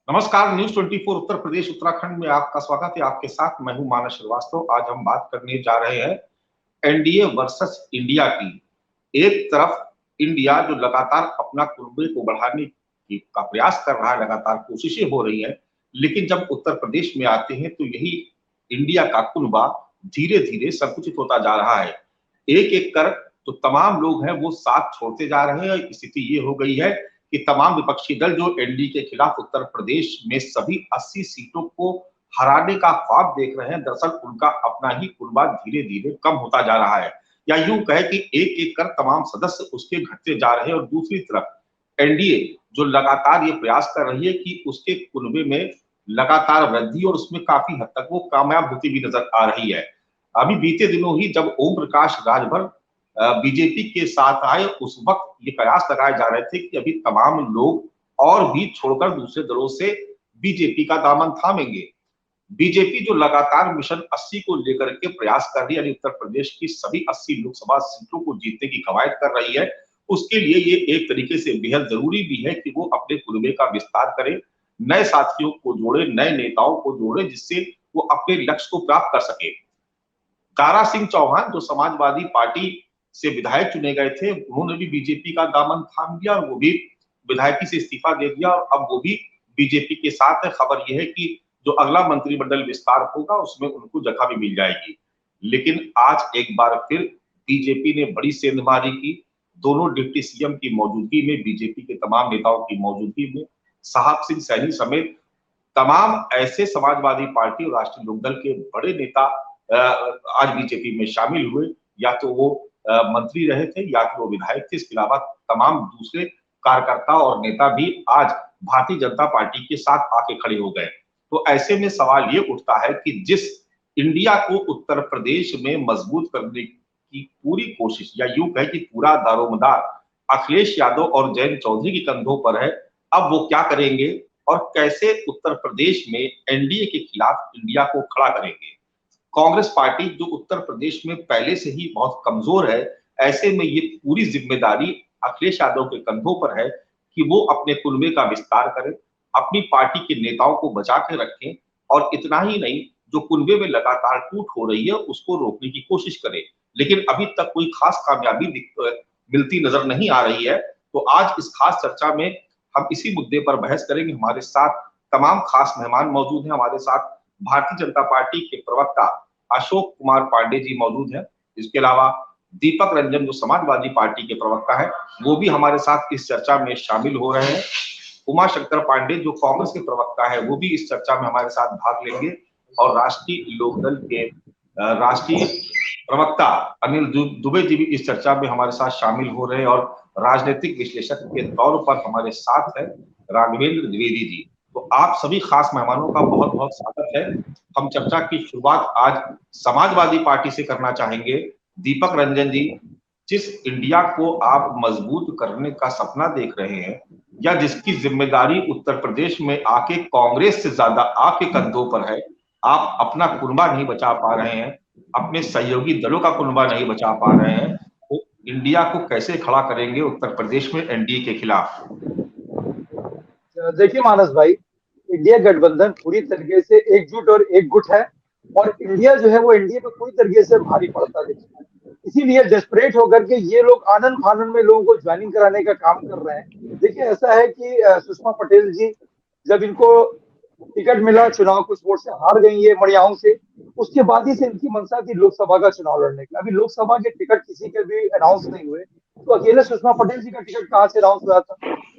नमस्कार। न्यूज 24 उत्तर प्रदेश उत्तराखंड में आपका स्वागत है। आपके साथ मैं हूं मानस श्रीवास्तव। आज हम बात करने जा रहे हैं एनडीए वर्सेस इंडिया की। एक तरफ इंडिया जो लगातार अपना कुनबे को बढ़ाने की का प्रयास कर रहा है, लगातार कोशिशें हो रही हैं, लेकिन जब उत्तर प्रदेश में आते हैं तो यही इंडिया का कुनबा धीरे धीरे संकुचित होता जा रहा है। एक एक कर तो तमाम लोग हैं वो साथ छोड़ते जा रहे हैं। स्थिति ये हो गई है कि तमाम विपक्षी दल जो एनडीए के खिलाफ उत्तर प्रदेश में सभी 80 सीटों को हराने का ख्वाब देख रहे हैं, दरअसल उनका अपना ही कुनबा धीरे धीरे कम होता जा रहा है। या यूं कहे कि एक एक कर तमाम सदस्य उसके घटते जा रहे हैं और दूसरी तरफ एनडीए जो लगातार ये प्रयास कर रही है कि उसके कुनबे में लगातार वृद्धि और उसमें काफी हद तक वो कामयाब होती भी नजर आ रही है। अभी बीते दिनों ही जब ओम प्रकाश राजभर बीजेपी के साथ आए, उस वक्त ये कयास लगाए जा रहे थे कि अभी तमाम लोग और भी छोड़कर दूसरे दलों से बीजेपी का दामन थामेंगे। बीजेपी जो लगातार मिशन 80 को लेकर के प्रयास कर रही है, यानी उत्तर प्रदेश की सभी 80 लोकसभा सीटों को जीतने की कवायद कर रही है, उसके लिए ये एक तरीके से बेहद जरूरी भी है कि वो अपने कुनबे का विस्तार करे, नए साथियों को जोड़े, नए नेताओं को जोड़े, जिससे वो अपने लक्ष्य को प्राप्त कर सके। दारा सिंह चौहान जो समाजवादी पार्टी से विधायक चुने गए थे, उन्होंने भी बीजेपी का दामन थाम लिया और वो भी विधायकी से इस्तीफा दे दिया और अब वो भी बीजेपी के साथ है। खबर यह है कि जो अगला मंत्रिमंडल विस्तार होगा उसमें उनको जगह भी मिल जाएगी। लेकिन आज एक बार फिर बीजेपी ने बड़ी सेंधमारी की। दोनों डिप्टी सीएम की मौजूदगी में, बीजेपी के तमाम नेताओं की मौजूदगी में साहब सिंह सैनी समेत तमाम ऐसे समाजवादी पार्टी और राष्ट्रीय लोकदल के बड़े नेता आज बीजेपी में शामिल हुए। या तो वो मंत्री रहे थे या तो वो विधायक थे। इसके अलावा तमाम दूसरे कार्यकर्ता और नेता भी आज भारतीय जनता पार्टी के साथ आके खड़े हो गए। तो ऐसे में सवाल ये उठता है कि जिस इंडिया को उत्तर प्रदेश में मजबूत करने की पूरी कोशिश, या यूं कहे कि पूरा दारोमदार अखिलेश यादव और जयंत चौधरी के कंधों पर है, अब वो क्या करेंगे और कैसे उत्तर प्रदेश में एनडीए के खिलाफ इंडिया को खड़ा करेंगे। कांग्रेस पार्टी जो उत्तर प्रदेश में पहले से ही बहुत कमजोर है, ऐसे में ये पूरी जिम्मेदारी अखिलेश यादव के कंधों पर है कि वो अपने कुनबे का विस्तार करें, अपनी पार्टी के नेताओं को बचा के रखें और इतना ही नहीं, जो कुनबे में लगातार टूट हो रही है उसको रोकने की कोशिश करें। लेकिन अभी तक कोई खास कामयाबी मिलती नजर नहीं आ रही है। तो आज इस खास चर्चा में हम इसी मुद्दे पर बहस करेंगे। हमारे साथ तमाम खास मेहमान मौजूद हैं। हमारे साथ भारतीय जनता पार्टी के प्रवक्ता अशोक कुमार पांडे जी मौजूद हैं। इसके अलावा दीपक रंजन जो समाजवादी पार्टी के प्रवक्ता है, वो भी हमारे साथ इस चर्चा में शामिल हो रहे हैं। उमा शंकर पांडे जो कांग्रेस के प्रवक्ता है, वो भी इस चर्चा में हमारे साथ भाग लेंगे। और राष्ट्रीय लोकदल के राष्ट्रीय प्रवक्ता अनिल दुबे जी भी इस चर्चा में हमारे साथ शामिल हो रहे हैं। और राजनीतिक विश्लेषक के तौर पर हमारे साथ है राघवेंद्र द्विवेदी जी। तो आप सभी खास मेहमानों का बहुत बहुत स्वागत है। हम चर्चा की शुरुआत आज समाजवादी पार्टी से करना चाहेंगे। दीपक रंजन जी, जिस इंडिया को आप मजबूत करने का सपना देख रहे हैं, या जिसकी जिम्मेदारी उत्तर प्रदेश में आके कांग्रेस से ज्यादा आपके कंधों पर है, आप अपना कुनबा नहीं बचा पा रहे हैं, अपने सहयोगी दलों का कुनबा नहीं बचा पा रहे हैं, तो इंडिया को कैसे खड़ा करेंगे उत्तर प्रदेश में एनडीए के खिलाफ? देखिए मानस भाई, इंडिया गठबंधन पूरी तरीके से एकजुट और एकजुट है। और इंडिया जो है वो एनडीए पे पूरी तरीके से भारी पड़ता दिखता है। इसीलिए डेस्परेट होकर के ये लोग आनंद फानन में लोगों को ज्वाइनिंग कराने का काम कर रहे हैं। देखिए ऐसा है कि सुषमा पटेल जी जब इनको टिकट मिला, चुनाव कुछ वोट से हार गई है मड़ियाओं से, उसके बाद ही से इनकी मंशा थी लोकसभा का चुनाव लड़ने की। अभी लोकसभा के टिकट किसी के भी अनाउंस नहीं हुए, तो अकेले सुषमा पटेल जी का टिकट कहाँ से अनाउंस हुआ था?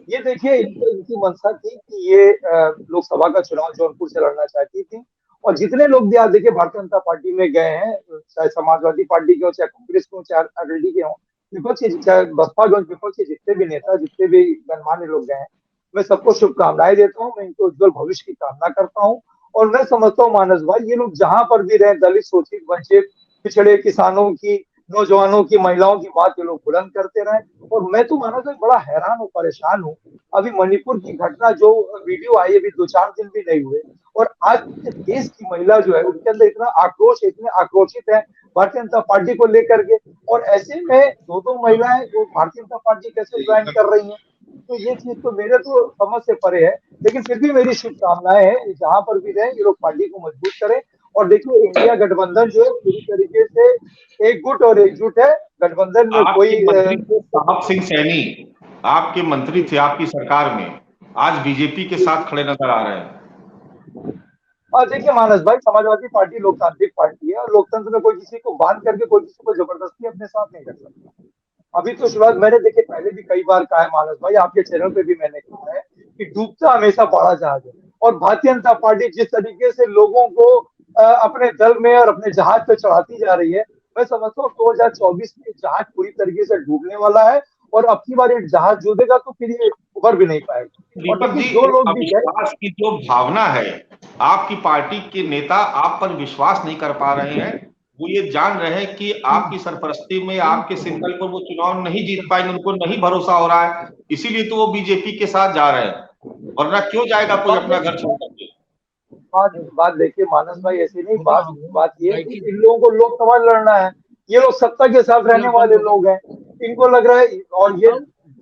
ये देखिए इनकी मंशा थी कि ये लोकसभा का चुनाव जौनपुर से लड़ना चाहती थी। और जितने लोग भी आज देखिए भारतीय जनता पार्टी में गए हैं, चाहे समाजवादी पार्टी के हो, चाहे कांग्रेस के हो, चाहे आरएलडी के हो, विपक्ष के, चाहे बसपा के विपक्ष के जितने भी नेता, जितने भी गणमान्य लोग गए हैं, मैं सबको शुभकामनाएं देता हूँ। मैं इनको उज्जवल भविष्य की कामना करता हूँ। और मैं समझता हूँ मानस भाई, ये लोग जहां पर भी रहे, दलित, शोषित, वंचित, पिछड़े, किसानों की, नौजवानों की, महिलाओं की बात ये लोग बुलंद करते रहे। और मैं तो मानस भाई बड़ा हैरान हूँ, परेशान हूँ। अभी मणिपुर की घटना जो वीडियो आई, अभी 2-4 दिन भी नहीं हुए, और आज देश की महिला जो है उनके अंदर इतना आक्रोश है, इतने आक्रोशित है भारतीय जनता पार्टी को लेकर के। और ऐसे में दो दो महिलाएं वो भारतीय जनता पार्टी कैसे ज्वाइन कर रही हैं? तो ये चीज तो मेरे तो समझ से परे है। लेकिन फिर भी मेरी शुभकामनाएं हैं, जहां पर भी रहें ये लोग पार्टी को मजबूत करें। और देखिए इंडिया गठबंधन जो है पूरी तरीके से एकजुट और एकजुट है। गठबंधन में आपके कोई मंत्री साहब सिंह सैनी, आपके मंत्री थे आपकी सरकार में, आज बीजेपी के साथ खड़े नजर आ रहे हैं। और देखिए मानस भाई, समाजवादी पार्टी लोकतांत्रिक पार्टी है और लोकतंत्र में कोई किसी को बांध करके कोई किसी को जबरदस्ती अपने साथ नहीं रख सकता। अभी तो शुरुआत मैंने देखिए पहले भी कई बार कहा है मानस भाई, आपके चैनल पे भी मैंने कहा है कि डूबता हमेशा बड़ा जहाज है। और भारतीय जनता पार्टी जिस तरीके से लोगों को अपने दल में और अपने जहाज पे चढ़ाती जा रही है, मैं समझता हूँ 2024 में जहाज पूरी तरीके से डूबने वाला है। और अब की बार एक जहाज डूबेगा तो फिर ये उभर भी नहीं पाएगा। और दीपक जी, देखिए जो लोग भी गए, अविश्वास की जो भावना है, आपकी पार्टी के नेता आप पर विश्वास नहीं कर पा रहे हैं। वो ये जान रहे हैं कि आपकी सरपरस्ती में, आपके सिंबल पर वो चुनाव नहीं जीत पाएंगे, उनको नहीं भरोसा हो रहा है, इसीलिए तो वो बीजेपी के साथ जा रहे हैं। वरना क्यों जाएगा कोई अपना घर छोड़ करके। बात बात देखिए मानस भाई, ऐसी नहीं बात। बात ये है कि इन लोगों को लोकसभा लड़ना है। ये लोग सत्ता के साथ रहने वाले लोग हैं। इनको लग रहा है, और ये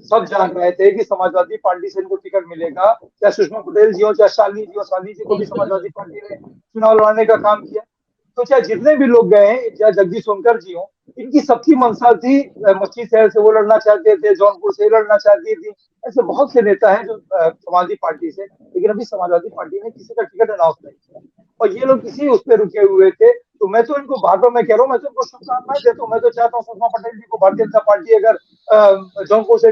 सब जान रहे थे कि समाजवादी पार्टी से इनको टिकट मिलेगा, चाहे सुषमा पटेल जी हो चाहे शालिनी जी हो। शालिनी जी को भी समाजवादी पार्टी ने चुनाव लड़ने का काम किया। तो चाहे जितने भी लोग गए हैं, चाहे जगदीश सोनकर जी हो, इनकी सबकी मंशा थी। मछली शहर से वो लड़ना चाहते थे, जौनपुर से लड़ना चाहती थी। ऐसे बहुत से नेता हैं जो समाजवादी पार्टी से, लेकिन अभी समाजवादी पार्टी ने किसी का टिकट अनाउंस नहीं किया और ये लोग इसी उस पर रुके हुए थे। तो मैं तो इनको बार बार मैं कह रहा हूँ, मैं तो इनको शुभकामनाएं देता हूँ। मैं तो चाहता हूँ सुषमा पटेल जी को भारतीय जनता पार्टी अगर जौनपुर से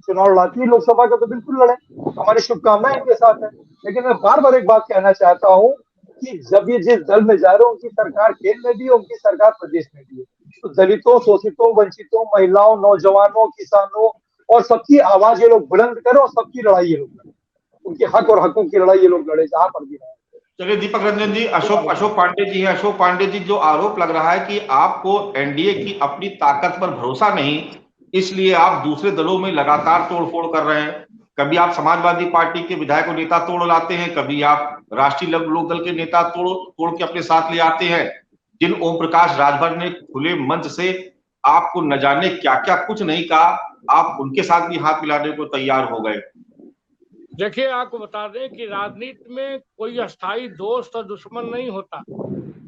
चुनाव लड़ती है लोकसभा का तो बिल्कुल लड़े, हमारी शुभकामनाएं इनके साथ है। लेकिन मैं बार बार एक बात कहना चाहता हूँ कि जब ये जिस दल में जा रहे हैं उनकी सरकार केंद्र में भी है, उनकी सरकार प्रदेश में भी है। तो दलितों, शोषितों, वंचितों, महिलाओं, नौजवानों, किसानों और सबकी आवाज ये लोग बुलंद करें और सबकी लड़ाई ये लोग लड़े। उनके हक और हकों की लड़ाई ये लोग लड़े जहां पर भी रहे। चलिए दीपक रंजन जी, अशोक पांडे जी हैं। अशोक पांडे जी, जो आरोप लग रहा है कि आपको एनडीए की अपनी ताकत पर भरोसा नहीं, इसलिए आप दूसरे दलों में लगातार तोड़फोड़ कर रहे हैं। कभी आप समाजवादी पार्टी के विधायकों नेता तोड़ लाते हैं, कभी आप राष्ट्रीय लोक दल के नेता तोड़ के अपने साथ ले आते हैं, जिन ओम प्रकाश राजभर ने खुले मंच से आपको न जाने क्या क्या कुछ नहीं कहा, आप उनके साथ भी हाथ मिलाने को तैयार हो गए। देखिए, आपको बता दें कि राजनीति में कोई अस्थाई दोस्त और दुश्मन नहीं होता।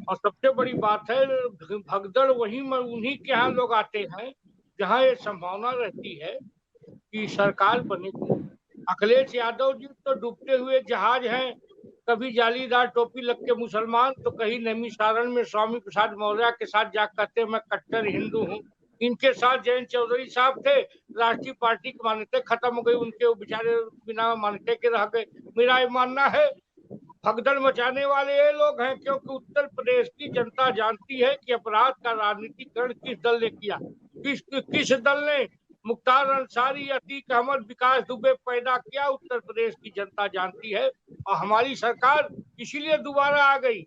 और सबसे बड़ी बात है, भगदड़ उन्हीं के यहाँ लोग आते हैं जहाँ ये संभावना रहती है कि सरकार बनेगी। अखिलेश यादव जी तो डूबते हुए जहाज हैं। कभी जालीदार टोपी लग के मुसलमान, तो कहीं नैमिषारण्य में स्वामी प्रसाद मौर्य के साथ जा कहते मैं कट्टर हिंदू हूँ। इनके साथ जयंत चौधरी साहब थे, राष्ट्रीय पार्टी की मान्यता खत्म हो गई उनके, वो बेचारे बिना मान्यता के रह गए। मेरा ये मानना है भगदड़ मचाने वाले ये लोग हैं, क्योंकि उत्तर प्रदेश की जनता जानती है कि अपराध का राजनीतिकरण किस दल ने किया। किस दल ने मुख्तार अंसारी, अतीक अहमद, विकास दुबे पैदा किया, उत्तर प्रदेश की जनता जानती है। और हमारी सरकार इसीलिए दोबारा आ गई।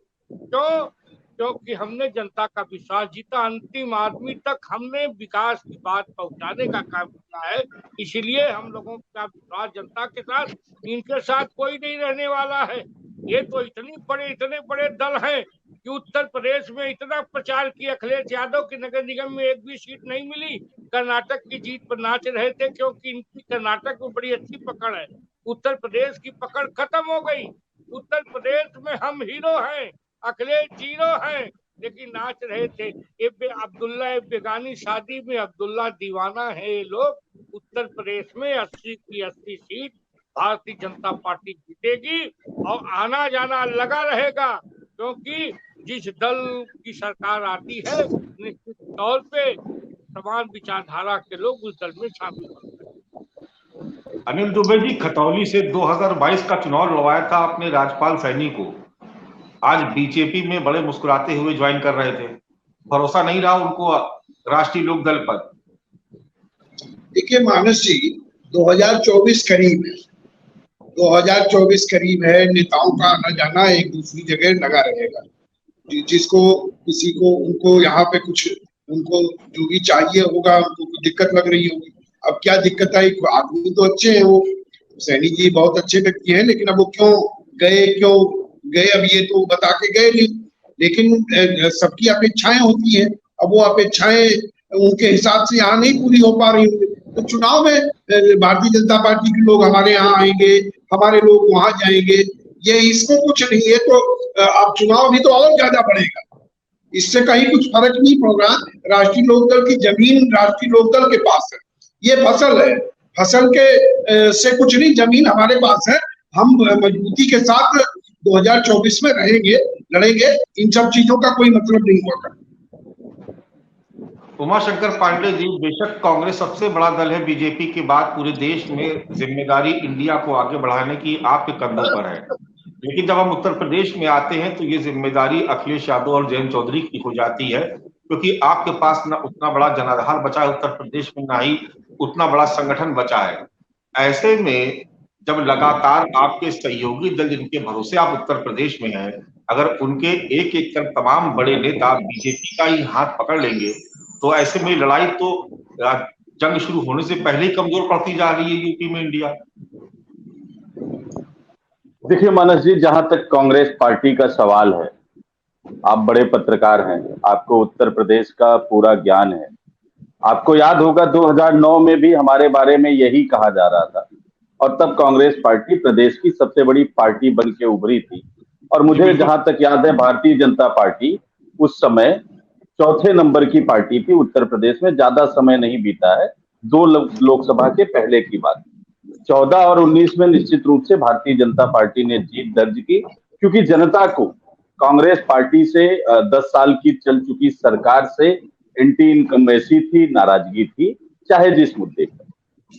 क्योंकि हमने जनता का विश्वास जीता। अंतिम आदमी तक हमने विकास की बात पहुंचाने का काम किया है। इसलिए हम लोगों का विश्वास जनता के साथ, इनके साथ कोई नहीं रहने वाला है। ये तो इतने बड़े दल हैं कि उत्तर प्रदेश में इतना प्रचार किया। अखिलेश यादव की नगर निगम में एक भी सीट नहीं मिली। कर्नाटक की जीत पर नाच रहे थे क्योंकि इनकी कर्नाटक में बड़ी अच्छी पकड़ है। उत्तर प्रदेश की पकड़ खत्म हो गई। उत्तर प्रदेश में हम हीरो हैं, अखिलेश जीरो हैं, लेकिन नाच रहे थे। अब्दुल्ला बेगानी शादी में अब्दुल्ला दीवाना है। ये लोग उत्तर प्रदेश में 80 की 80 सीट भारतीय जनता पार्टी जीतेगी और आना जाना लगा रहेगा। क्योंकि जिस दल की सरकार आती है निश्चित तौर पे समान विचारधारा के लोग उस दल में शामिल होते हैं। अनिल दुबे जी, खतौली से 2022 का चुनाव लड़वाया था आपने राजपाल सैनी को, आज बीजेपी में बड़े मुस्कुराते हुए ज्वाइन कर रहे थे। भरोसा नहीं रहा उनको राष्ट्रीय लोक दल पर? देखिए मानस जी, 2024 करीब है, 2024 करीब है। नेताओं का आना जाना एक दूसरी जगह लगा रहेगा। जिसको किसी को उनको यहाँ पे कुछ उनको जो भी चाहिए होगा, उनको कुछ दिक्कत लग रही होगी। अब क्या दिक्कत आई? आदमी तो अच्छे हैं, वो सैनी जी बहुत अच्छे व्यक्ति हैं, लेकिन अब वो क्यों गए अब ये तो बता के गए नहीं। लेकिन सबकी अपेक्षाएं होती हैं। अब वो अपेक्षाएं उनके हिसाब से यहाँ नहीं पूरी हो पा रही होंगी, तो चुनाव में भारतीय जनता पार्टी के लोग हमारे यहाँ आएंगे, हमारे लोग वहां जाएंगे, ये इसको कुछ नहीं है। तो अब चुनाव भी तो और ज्यादा बढ़ेगा, इससे कहीं कुछ फर्क नहीं पड़ेगा। राष्ट्रीय लोकदल की जमीन राष्ट्रीय लोकदल के पास है, ये फसल है, फसल के से कुछ नहीं, जमीन हमारे पास है। हम मजबूती के साथ 2024 में रहेंगे, लड़ेंगे, इन सब चीजों का कोई मतलब नहीं होगा। उमाशंकर पांडे जी, बेशक कांग्रेस सबसे बड़ा दल है बीजेपी के बाद, पूरे देश में जिम्मेदारी इंडिया को आगे बढ़ाने की आपके कंधों पर है, लेकिन जब हम उत्तर प्रदेश में आते हैं तो ये जिम्मेदारी अखिलेश यादव और जयंत चौधरी की हो जाती है, क्योंकि आपके पास ना उतना बड़ा जनाधार बचा है उत्तर प्रदेश में, ना ही उतना बड़ा संगठन बचा है। ऐसे में जब लगातार आपके सहयोगी दल जिनके भरोसे आप उत्तर प्रदेश में हैं, अगर उनके एक एक कर तमाम बड़े नेता बीजेपी का ही हाथ पकड़ लेंगे, तो ऐसे में लड़ाई तो जंग शुरू होने से पहले ही कमजोर पड़ती जा रही है यूपी में इंडिया। देखिए मानस जी, जहां तक कांग्रेस पार्टी का सवाल है, आप बड़े पत्रकार हैं, आपको उत्तर प्रदेश का पूरा ज्ञान है। आपको याद होगा 2009 में भी हमारे बारे में यही कहा जा रहा था, और तब कांग्रेस पार्टी प्रदेश की सबसे बड़ी पार्टी बन के उभरी थी। और मुझे जहां तक याद है, भारतीय जनता पार्टी उस समय चौथे नंबर की पार्टी थी उत्तर प्रदेश में। ज्यादा समय नहीं बीता है, 2 लोकसभा के पहले की बात। 14 और 19 में निश्चित रूप से भारतीय जनता पार्टी ने जीत दर्ज की, क्योंकि जनता को कांग्रेस पार्टी से 10 साल की चल चुकी सरकार से एंटी इनकम्बेंसी थी, नाराजगी थी, चाहे जिस मुद्दे पर।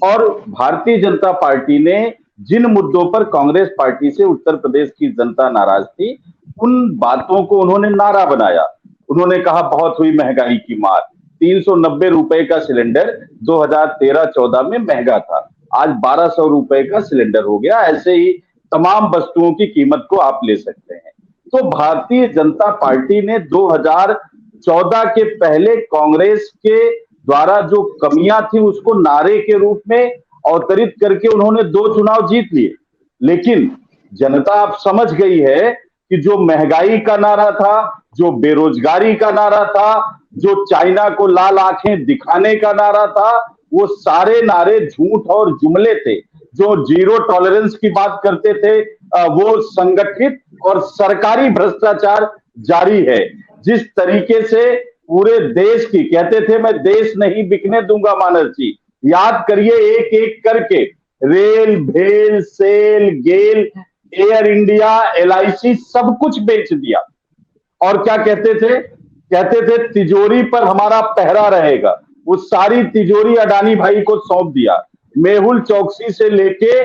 और भारतीय जनता पार्टी ने जिन मुद्दों पर कांग्रेस पार्टी से उत्तर प्रदेश की जनता नाराज थी, उन बातों को उन्होंने नारा बनाया। उन्होंने कहा बहुत हुई महंगाई की मार, 390 रुपए का सिलेंडर 2013-14 में महंगा था, आज 1200 रुपए का सिलेंडर हो गया। ऐसे ही तमाम वस्तुओं की कीमत को आप ले सकते हैं। तो भारतीय जनता पार्टी ने 2014 के पहले कांग्रेस के द्वारा जो कमियां थी उसको नारे के रूप में अवतरित करके उन्होंने 2 चुनाव जीत लिए। लेकिन जनता अब समझ गई है कि जो महंगाई का नारा था, जो बेरोजगारी का नारा था, जो चाइना को लाल आंखें दिखाने का नारा था, वो सारे नारे झूठ और जुमले थे। जो जीरो टॉलरेंस की बात करते थे, वो संगठित और सरकारी भ्रष्टाचार जारी है। जिस तरीके से पूरे देश की कहते थे, मैं देश नहीं बिकने दूंगा मानस जी, याद करिए एक एक करके, रेल, भेल, सेल, गेल, एयर इंडिया, LIC सब कुछ बेच दिया। और क्या कहते थे? कहते थे तिजोरी पर हमारा पहरा रहेगा। वो सारी तिजोरी अडानी भाई को सौंप दिया। मेहुल चौकसी से लेके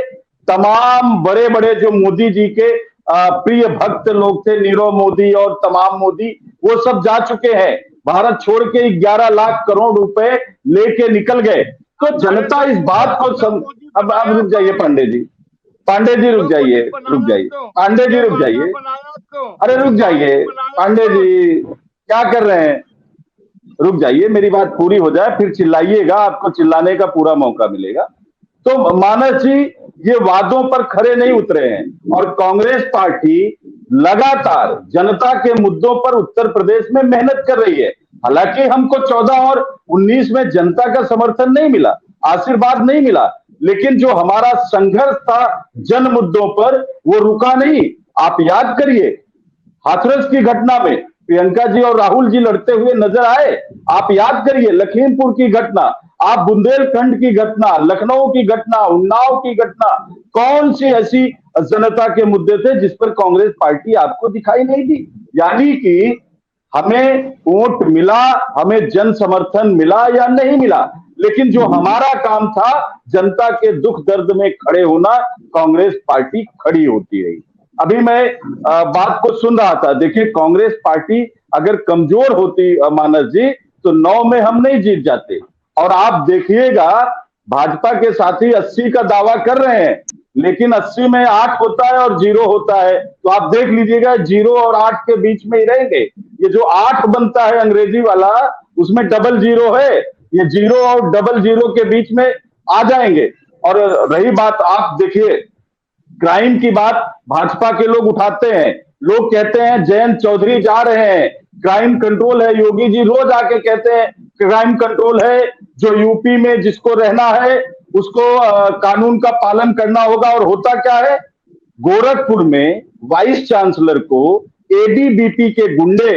तमाम बड़े बड़े जो मोदी जी के प्रिय भक्त लोग थे, नीरव मोदी और तमाम मोदी, वो सब जा चुके हैं। भारत छोड़ के 11 लाख करोड़ रुपए लेके निकल गए। तो जनता इस बात को अब रुक जाइए पांडे जी, पांडे जी रुक जाइए, रुक जाइए पांडे जी, रुक जाइए, अरे रुक जाइए पांडे जी, क्या कर रहे हैं? रुक जाइए, मेरी बात पूरी हो जाए, फिर चिल्लाइएगा, आपको चिल्लाने का पूरा मौका मिलेगा। तो मानस जी, ये वादों पर खरे नहीं उतरे हैं, और कांग्रेस पार्टी लगातार जनता के मुद्दों पर उत्तर प्रदेश में मेहनत कर रही है। हालांकि हमको 14 और 19 में जनता का समर्थन नहीं मिला, आशीर्वाद नहीं मिला, लेकिन जो हमारा संघर्ष था जन मुद्दों पर, वो रुका नहीं। आप याद करिए, हाथरस की घटना में प्रियंका जी और राहुल जी लड़ते हुए नजर आए। आप याद करिए लखीमपुर की घटना, आप बुंदेलखंड की घटना, लखनऊ की घटना, उन्नाव की घटना, कौन सी ऐसी जनता के मुद्दे थे जिस पर कांग्रेस पार्टी आपको दिखाई नहीं दी? यानी कि हमें वोट मिला, हमें जन समर्थन मिला या नहीं मिला, लेकिन जो हमारा काम था जनता के दुख दर्द में खड़े होना, कांग्रेस पार्टी खड़ी होती रही। अभी मैं बात को सुन रहा था, देखिए कांग्रेस पार्टी अगर कमजोर होती मानस जी, तो 9 में हम नहीं जीत जाते। और आप देखिएगा भाजपा के साथी 80 का दावा कर रहे हैं, लेकिन 80 में 8 होता है और 0 होता है। तो आप देख लीजिएगा 0 और 8 के बीच में ही रहेंगे। ये जो 8 बनता है अंग्रेजी वाला, उसमें डबल 0 है, ये 0 और डबल 0 के बीच में आ जाएंगे। और रही बात, आप देखिए क्राइम की बात भाजपा के लोग उठाते हैं, लोग कहते हैं जयंत चौधरी जा रहे हैं, क्राइम कंट्रोल है। योगी जी रोज आके कहते हैं क्राइम कंट्रोल है, जो यूपी में जिसको रहना है उसको कानून का पालन करना होगा। और होता क्या है, गोरखपुर में वाइस चांसलर को एबीवीपी के गुंडे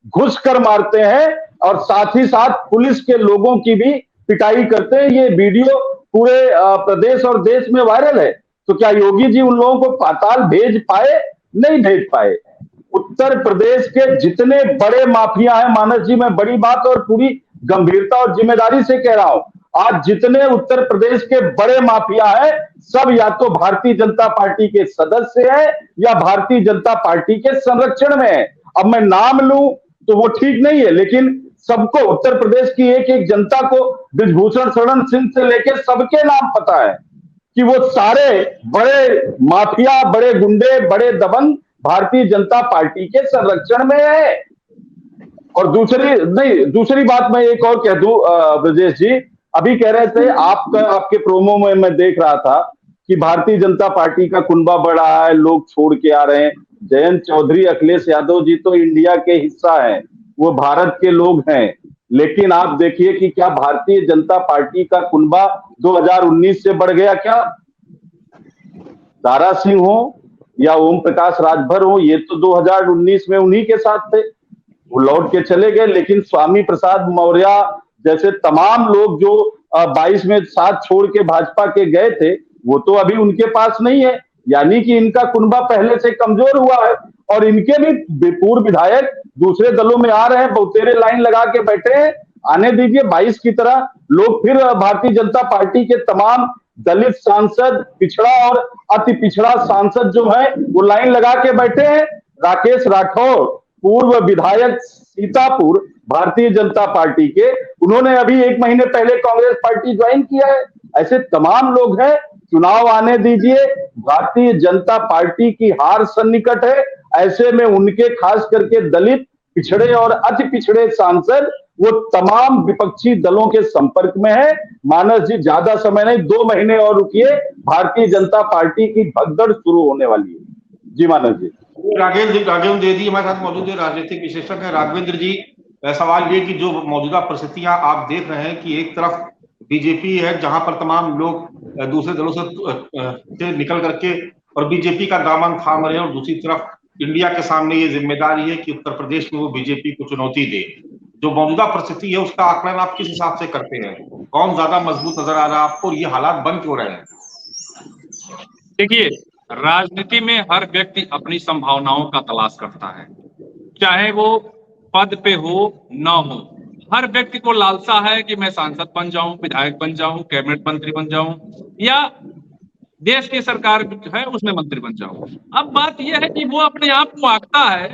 घुस कर मारते हैं और साथ ही साथ पुलिस के लोगों की भी पिटाई करते हैं। ये वीडियो पूरे प्रदेश और देश में वायरल है। तो क्या योगी जी उन लोगों को पाताल भेज पाए? नहीं भेज पाए। उत्तर प्रदेश के जितने बड़े माफिया हैं, मानस जी, मैं बड़ी बात और पूरी गंभीरता और जिम्मेदारी से कह रहा हूं, आज जितने उत्तर प्रदेश के बड़े माफिया हैं सब या तो भारतीय जनता पार्टी के सदस्य हैं या भारतीय जनता पार्टी के संरक्षण में है। अब मैं नाम लूं तो वो ठीक नहीं है, लेकिन सबको, उत्तर प्रदेश की एक एक जनता को बृजभूषण शरण सिंह से लेकर सबके नाम पता है कि वो सारे बड़े माफिया, बड़े गुंडे, बड़े दबंग भारतीय जनता पार्टी के संरक्षण में है। और दूसरी बात मैं एक और कह दूं, ब्रजेश जी अभी कह रहे थे, आपके प्रोमो में मैं देख रहा था कि भारतीय जनता पार्टी का कुनबा बढ़ रहा है, लोग छोड़ के आ रहे हैं। जयंत चौधरी, अखिलेश यादव जी तो इंडिया के हिस्सा हैं, वो भारत के लोग हैं, लेकिन आप देखिए कि क्या भारतीय जनता पार्टी का कुनबा 2019 से बढ़ गया क्या? दारा सिंह हो या ओम प्रकाश राजभर हो, ये तो 2019 में उन्हीं के साथ थे, वो लौट के चले गए। लेकिन स्वामी प्रसाद मौर्य जैसे तमाम लोग जो 22 में साथ छोड़ के भाजपा के गए थे, वो तो अभी उनके पास नहीं है। यानी कि इनका कुनबा पहले से कमजोर हुआ है और इनके भी पूर्व विधायक दूसरे दलों में आ रहे हैं, बहुतेरे लाइन लगा के बैठे हैं। आने दीजिए, 22 की तरह लोग फिर भारतीय जनता पार्टी के तमाम दलित सांसद, पिछड़ा और अति पिछड़ा सांसद जो है वो लाइन लगा के बैठे हैं। राकेश राठौर, पूर्व विधायक सीतापुर, भारतीय जनता पार्टी के, उन्होंने अभी 1 महीने पहले कांग्रेस पार्टी ज्वाइन किया है। ऐसे तमाम लोग हैं। चुनाव आने दीजिए, भारतीय जनता पार्टी की हार सन्निकट है। ऐसे में उनके खास करके दलित, पिछड़े और अति पिछड़े सांसद वो तमाम विपक्षी दलों के संपर्क में है। मानस जी ज्यादा समय नहीं, 2 महीने और रुकिए, भारतीय जनता पार्टी की भगदड़ शुरू होने वाली है। जी मानस जी। राघवेंद्र द्विवेदी हमारे साथ मौजूद है, राजनीतिक विश्लेषक है। राघवेंद्र जी, सवाल ये कि जो मौजूदा परिस्थितियां आप देख रहे हैं कि एक तरफ बीजेपी है जहां पर तमाम लोग दूसरे दलों से निकल करके और बीजेपी का दामन थाम रहे हैं, और दूसरी तरफ इंडिया के सामने ये जिम्मेदारी है कि उत्तर प्रदेश में वो बीजेपी को चुनौती दे। जो मौजूदा परिस्थिति है उसका आकलन आप किस हिसाब से करते हैं? कौन ज्यादा मजबूत नजर आ रहा है आपको, ये हालात बन क्यों रहे हैं? देखिए, राजनीति में हर व्यक्ति अपनी संभावनाओं का तलाश करता है, चाहे वो पद पे हो न हो। हर व्यक्ति को लालसा है कि मैं सांसद बन जाऊं, विधायक बन जाऊं, कैबिनेट मंत्री बन जाऊं या देश की सरकार जो है उसमें मंत्री बन जाऊं। अब बात यह है कि वो अपने आप को आंकता है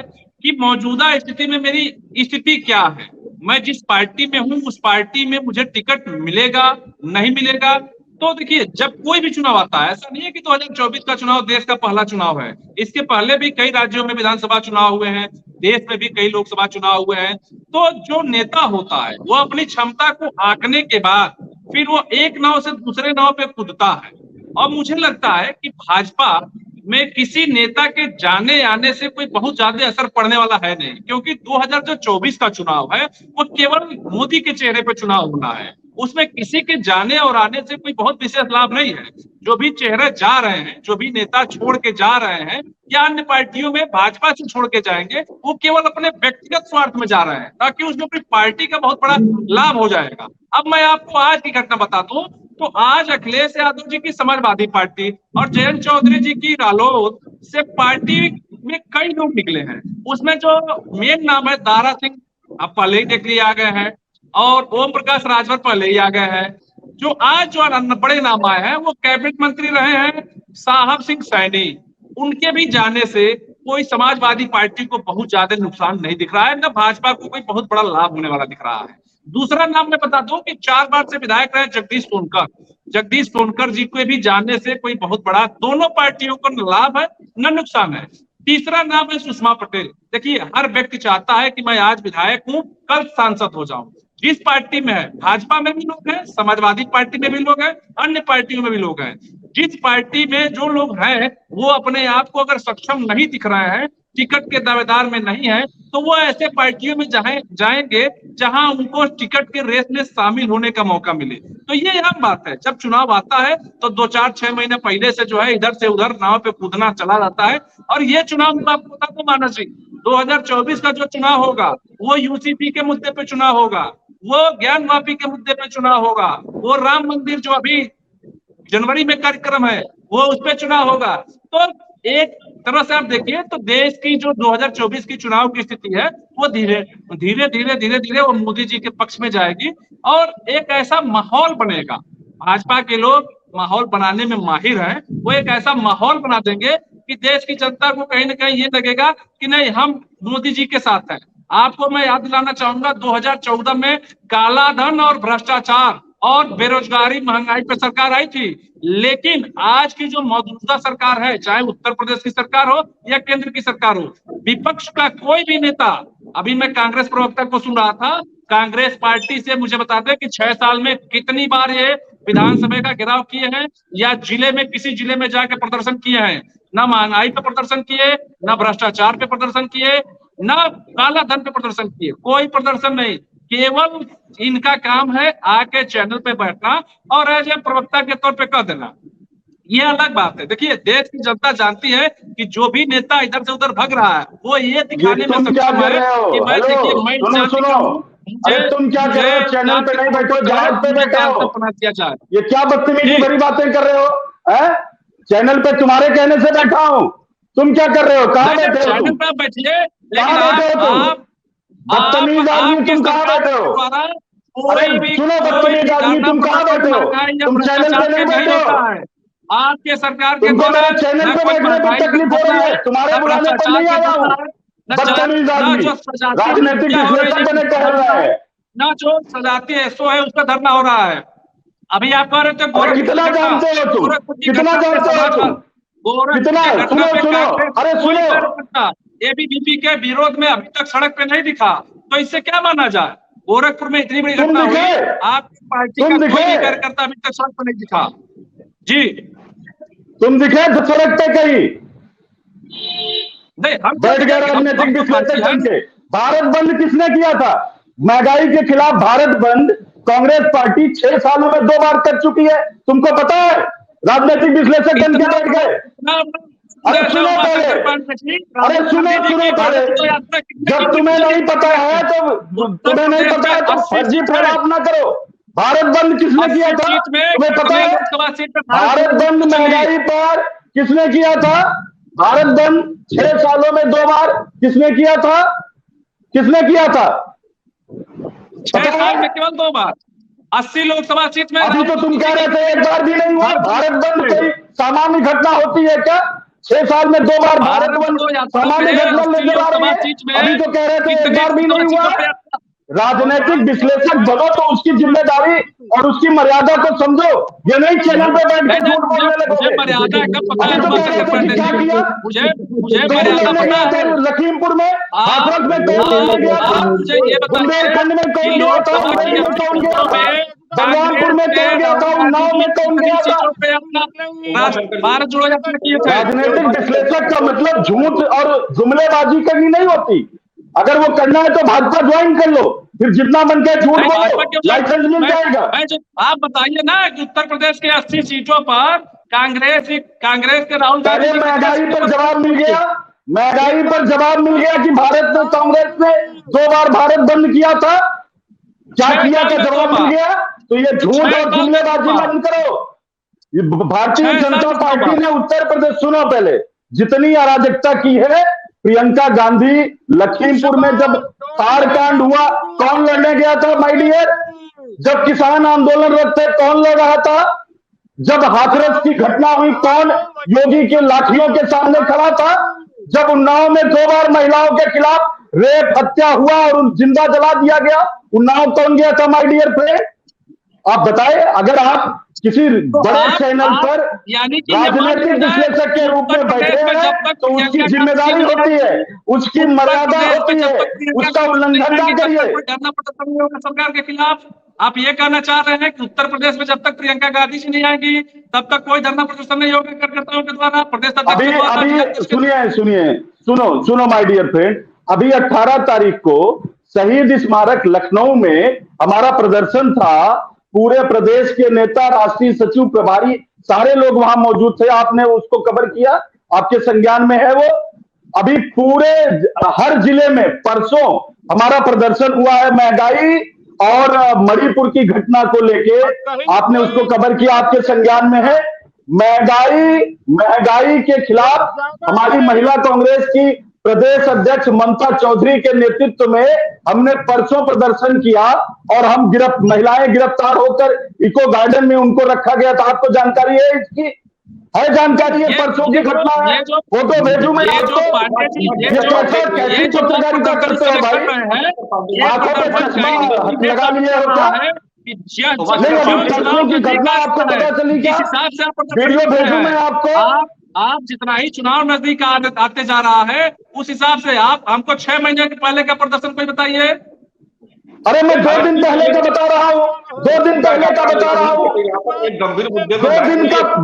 कि मौजूदा स्थिति में मेरी स्थिति क्या है, मैं जिस पार्टी में हूं उस पार्टी में मुझे टिकट मिलेगा नहीं मिलेगा। तो देखिए, जब कोई भी चुनाव आता है, ऐसा नहीं है कि 2024 का चुनाव देश का पहला चुनाव है, इसके पहले भी कई राज्यों में विधानसभा चुनाव हुए हैं, देश में भी कई लोकसभा चुनाव हुए हैं। तो जो नेता होता है वो अपनी क्षमता को आंकने के बाद फिर वो एक नाव से दूसरे नाव पे कूदता है। और मुझे लगता है कि भाजपा में किसी नेता के जाने आने से कोई बहुत ज्यादा असर पड़ने वाला है नहीं, क्योंकि 2024 का चुनाव है वो केवल मोदी के चेहरे पे चुनाव होना है, उसमें किसी के जाने और आने से कोई बहुत विशेष लाभ नहीं है। जो भी चेहरे जा रहे हैं, जो भी नेता छोड़ के जा रहे हैं या अन्य पार्टियों में भाजपा से छोड़ के जाएंगे, वो केवल अपने व्यक्तिगत स्वार्थ में जा रहे हैं ताकि उसमें अपनी पार्टी का बहुत बड़ा लाभ हो जाएगा। अब मैं आपको आज की घटना बता दूं तो आज अखिलेश यादव जी की समाजवादी पार्टी और जयंत चौधरी जी की रालोद से पार्टी में कई लोग निकले हैं। उसमें जो मेन नाम है दारा सिंह, अब पहले ही देख लिए आ गए हैं, और ओम प्रकाश राजभर पहले ही आ गए हैं। जो आज जो बड़े नाम आए हैं वो कैबिनेट मंत्री रहे हैं साहब सिंह सैनी, उनके भी जाने से कोई समाजवादी पार्टी को बहुत ज्यादा नुकसान नहीं दिख रहा है, न भाजपा को कोई बहुत बड़ा लाभ होने वाला दिख रहा है। दूसरा नाम मैं बता दूं कि 4 बार से विधायक रहे जगदीश सोनकर जी को भी जानने से कोई बहुत बड़ा दोनों पार्टियों को न लाभ है न नुकसान है। तीसरा नाम है सुषमा पटेल। देखिए, हर व्यक्ति चाहता है कि मैं आज विधायक हूं, कल सांसद हो जाऊं, जिस पार्टी में है, भाजपा में भी लोग हैं, समाजवादी पार्टी में भी लोग हैं, अन्य पार्टियों में भी लोग हैं, जिस पार्टी में जो लोग हैं वो अपने आप को अगर सक्षम नहीं दिख रहे हैं, टिकट के दावेदार में नहीं है, तो वो ऐसे पार्टियों में जाएंगे जहां उनको टिकट के रेस में शामिल होने का मौका मिले। तो ये आम बात है, जब चुनाव आता है तो 2-4-6 महीने पहले से जो है इधर से उधर नाव पे कूदना चला जाता है। और ये चुनाव मैं आपको बता दूं मानस जी, 2024 का जो चुनाव होगा वो यूसीपी के मुद्दे पे चुनाव होगा, वो ज्ञान माफी के मुद्दे पे चुनाव होगा, वो राम मंदिर जो अभी जनवरी में कार्यक्रम है वो उस पर चुनाव होगा। तो एक तरह से आप देखिए तो देश की जो 2024 की चुनाव की स्थिति है वो धीरे धीरे वो मोदी जी के पक्ष में जाएगी और एक ऐसा माहौल बनेगा। भाजपा के लोग माहौल बनाने में माहिर हैं, वो एक ऐसा माहौल बना देंगे कि देश की जनता को कहीं ना कहीं ये लगेगा कि नहीं, हम मोदी जी के साथ हैं। आपको मैं याद दिलाना चाहूंगा 2014 में काला धन और भ्रष्टाचार और बेरोजगारी महंगाई पर सरकार आई थी, लेकिन आज की जो मौजूदा सरकार है, चाहे उत्तर प्रदेश की सरकार हो या केंद्र की सरकार हो, विपक्ष का कोई भी नेता, अभी मैं कांग्रेस प्रवक्ता को सुन रहा था, कांग्रेस पार्टी से मुझे बता दें कि 6 साल में कितनी बार ये विधानसभा का घेराव किए हैं या जिले में किसी जिले में जाकर प्रदर्शन किए हैं। ना महंगाई पे प्रदर्शन किए, ना भ्रष्टाचार पे प्रदर्शन किए, ना काला धन पे प्रदर्शन किए, कोई प्रदर्शन नहीं। केवल इनका काम है आके चैनल पे बैठना और एज ए प्रवक्ता के तौर पे कह देना। ये अलग बात है। देखिए, देश की जनता जानती है कि जो भी नेता इधर से उधर भाग रहा है वो ये दिखाने में सक्षम है कि मैं देखिए मैं अरे तुम क्या कर रहे हो? चैनल पे नहीं बैठो, जहाज पे बैठे हो। ये क्या बदतमीजी भरी बातें कर रहे हो? चैनल पे तुम्हारे कहने से बैठा हूँ, तुम क्या कर रहे हो? कहाँ बैठे हो? चैनल पे बैठिए, कहाँ बैठे हो तुम? बदतमीज आदमी, तुम कहाँ बैठे हो? अरे सुनो, बदतमीज आदमी, तुम कहाँ बैठे हो? तुम चैनल पे नहीं बैठे हो। आपके सरकार के तुमको मेरे चैनल पे बैठने पर तकलीफ हो रही है, तुम्हारे बुलाने पर नहीं आया हूँ। बदतमीज आदमी, राजनीतिक विश्लेषण बने कह रहा है ना, जो सजाती है सो है, उसका धरना हो रहा है। अभी आप कह रहे थे कितना जानते हो तुम? कितना जानते हो तुम? कितना? सुनो, अरे सुनो, एबीवीपी के विरोध में अभी तक सड़क पे नहीं दिखा, तो इससे क्या माना जाए? गोरखपुर में इतनी बड़ी घटना हुई, आपकी पार्टी का कोई कार्यकर्ता अभी तक सड़क पर नहीं दिखा। जी, तुम दिखे तो सड़क पे कहीं नहीं, हम बैठ गए राजनीतिक विश्लेषक बन के। भारत बंद किसने किया था? महंगाई के खिलाफ भारत बंद कांग्रेस पार्टी 6 सालों में 2 बार कर चुकी है, तुमको पता है? राजनीतिक विश्लेषक बन के बैठ गए। अरे सुनो पहले, जब तुम्हें नहीं पता है तो फर्जी प्रलाप ना करो। भारत बंद किसने किया था तुम्हें पता है? भारत बंद महंगाई पर किसने किया था? भारत बंद 6 सालों में 2 बार किसने किया था? 6 साल में केवल 2 बार, 80 लोकसभा सीट में। अभी तो तुम कह रहे थे 1 बार भी नहीं हुआ। भारत बंद कोई सामान्य घटना होती है क्या? 6 साल में 2 बार भारत बंद सामान्य घटना लेकर आ रही है। अभी तो कह रहे थे 1 बार भी नहीं हुआ। राजनीतिक विश्लेषक बनो तो उसकी जिम्मेदारी और उसकी मर्यादा को समझो। ये नहीं चैनल पे बैठ के झूठ बोलने लगोगे। लखीमपुर में, हाथरस में कौन गया था? बुंदेलखंड में कौन गया था? में कौन गया था? बलरामपुर में कौन गया था? उन्नाव में कौन गया था? राजनीतिक विश्लेषक का मतलब झूठ और जुमलेबाजी करनी नहीं होती। अगर वो करना है तो भाजपा ज्वाइन कर लो, फिर जितना मन के झूठ बोलो, लाइसेंस मिल जाएगा। आप बताइए ना कि उत्तर प्रदेश के 80 सीटों पर कांग्रेस के राहुल गांधी महंगाई पर जवाब मिल गया। महंगाई पर जवाब मिल गया कि भारत में कांग्रेस ने 2 बार भारत बंद किया था। क्या किया का जवाब मिल गया। तो ये झूठ और जुमलेबाजी बंद करो। भारतीय जनता पार्टी ने उत्तर प्रदेश, सुनो पहले, जितनी अराजकता की है, प्रियंका गांधी लखीमपुर में जब तार कांड हुआ कौन लड़ने गया था माय डियर? जब किसान आंदोलन थे कौन लड़ रहा था? जब हाथरस की घटना हुई कौन योगी के लाठियों के सामने खड़ा था? जब उन्नाव में 2 बार महिलाओं के खिलाफ रेप हत्या हुआ और जिंदा जला दिया गया, उन्नाव कौन गया था माय डियर फ्रेंड? आप बताएं। अगर आप किसी बड़े चैनल पर यानी कि राजनीतिक विश्लेषक के रूप में बैठे हैं तो उसकी जिम्मेदारी होती है, उसकी मर्यादा होती है, उसका उल्लंघन ना करिए। धरना प्रदर्शन नहीं होगा सरकार के खिलाफ। आप ये कहना चाह रहे हैं कि उत्तर प्रदेश में जब तक प्रियंका गांधी जी नहीं आएगी तब तक कोई धरना प्रदर्शन नहीं होगा कार्यकर्ताओं के द्वारा, प्रदेश अभी सुनो माय डियर फ्रेंड, अभी 18 तारीख को शहीद स्मारक लखनऊ में हमारा प्रदर्शन था। पूरे प्रदेश के नेता, राष्ट्रीय सचिव, प्रभारी सारे लोग वहां मौजूद थे। आपने उसको कवर किया, आपके संज्ञान में है वो। अभी पूरे हर जिले में परसों हमारा प्रदर्शन हुआ है महंगाई और मणिपुर की घटना को लेके, आपने उसको कवर किया, आपके संज्ञान में है। महंगाई के खिलाफ हमारी महिला कांग्रेस की प्रदेश अध्यक्ष ममता चौधरी के नेतृत्व में हमने परसों प्रदर्शन किया और हम महिलाएं गिरफ्तार होकर इको गार्डन में उनको रखा गया था। आपको जानकारी है इसकी? है जानकारी है? परसों की घटना है, फोटो भेजू मैं आपको। कैसी पत्रकारिता करते हो भाई? आंखों पे चश्मा लगा लिए होता है। परसों की घटना आपको पता चली क्या? वीडियो भेजू मैं आपको। आप जितना ही चुनाव नजदीक आते जा रहा है उस हिसाब से आप हमको 6 महीने के पहले का प्रदर्शन कोई बताइए। अरे मैं 2 दिन पहले का बता रहा हूँ, 2 दिन पहले का बता रहा हूँ,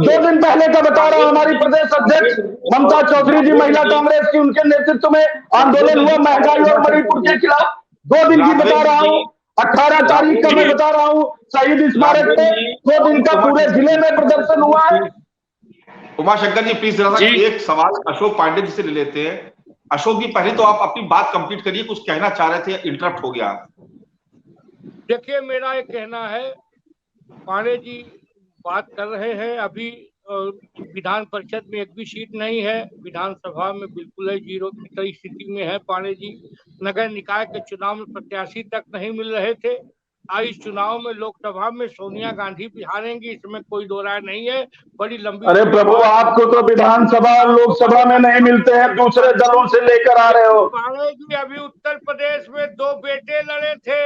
2 दिन पहले का बता रहा हूँ। हमारी प्रदेश अध्यक्ष ममता चौधरी जी, महिला कांग्रेस की, उनके नेतृत्व में आंदोलन हुआ महंगाई और मणिपुर के खिलाफ। 2 दिन की बता रहा हूँ, 18 तारीख का मैं बता रहा हूँ। शहीद स्मारक पे 2 दिन का पूरे जिले में प्रदर्शन हुआ है। उमाशंकर जी प्लीज जरा सा एक सवाल अशोक पांडे जी से ले लेते हैं। अशोक जी पहले तो आप अपनी बात कंप्लीट करिए, कुछ कहना चाह रहे थे, इंटरप्ट हो गया। देखिए मेरा एक कहना है, पांडे जी बात कर रहे हैं, अभी विधान परिषद में एक भी सीट नहीं है, विधानसभा में बिल्कुल है जीरो की तरह स्थिति में है पांडे जी। नगर निकाय के चुनाव में प्रत्याशी तक नहीं मिल रहे थे। आज इस चुनाव में लोकसभा में सोनिया गांधी भी हारेंगी, इसमें कोई दो राय नहीं है। बड़ी लंबी। अरे प्रभु, आपको तो विधानसभा लोकसभा में नहीं मिलते हैं, दूसरे दलों से लेकर आ रहे हो। पांडे जी अभी उत्तर प्रदेश में 2 बेटे लड़े थे,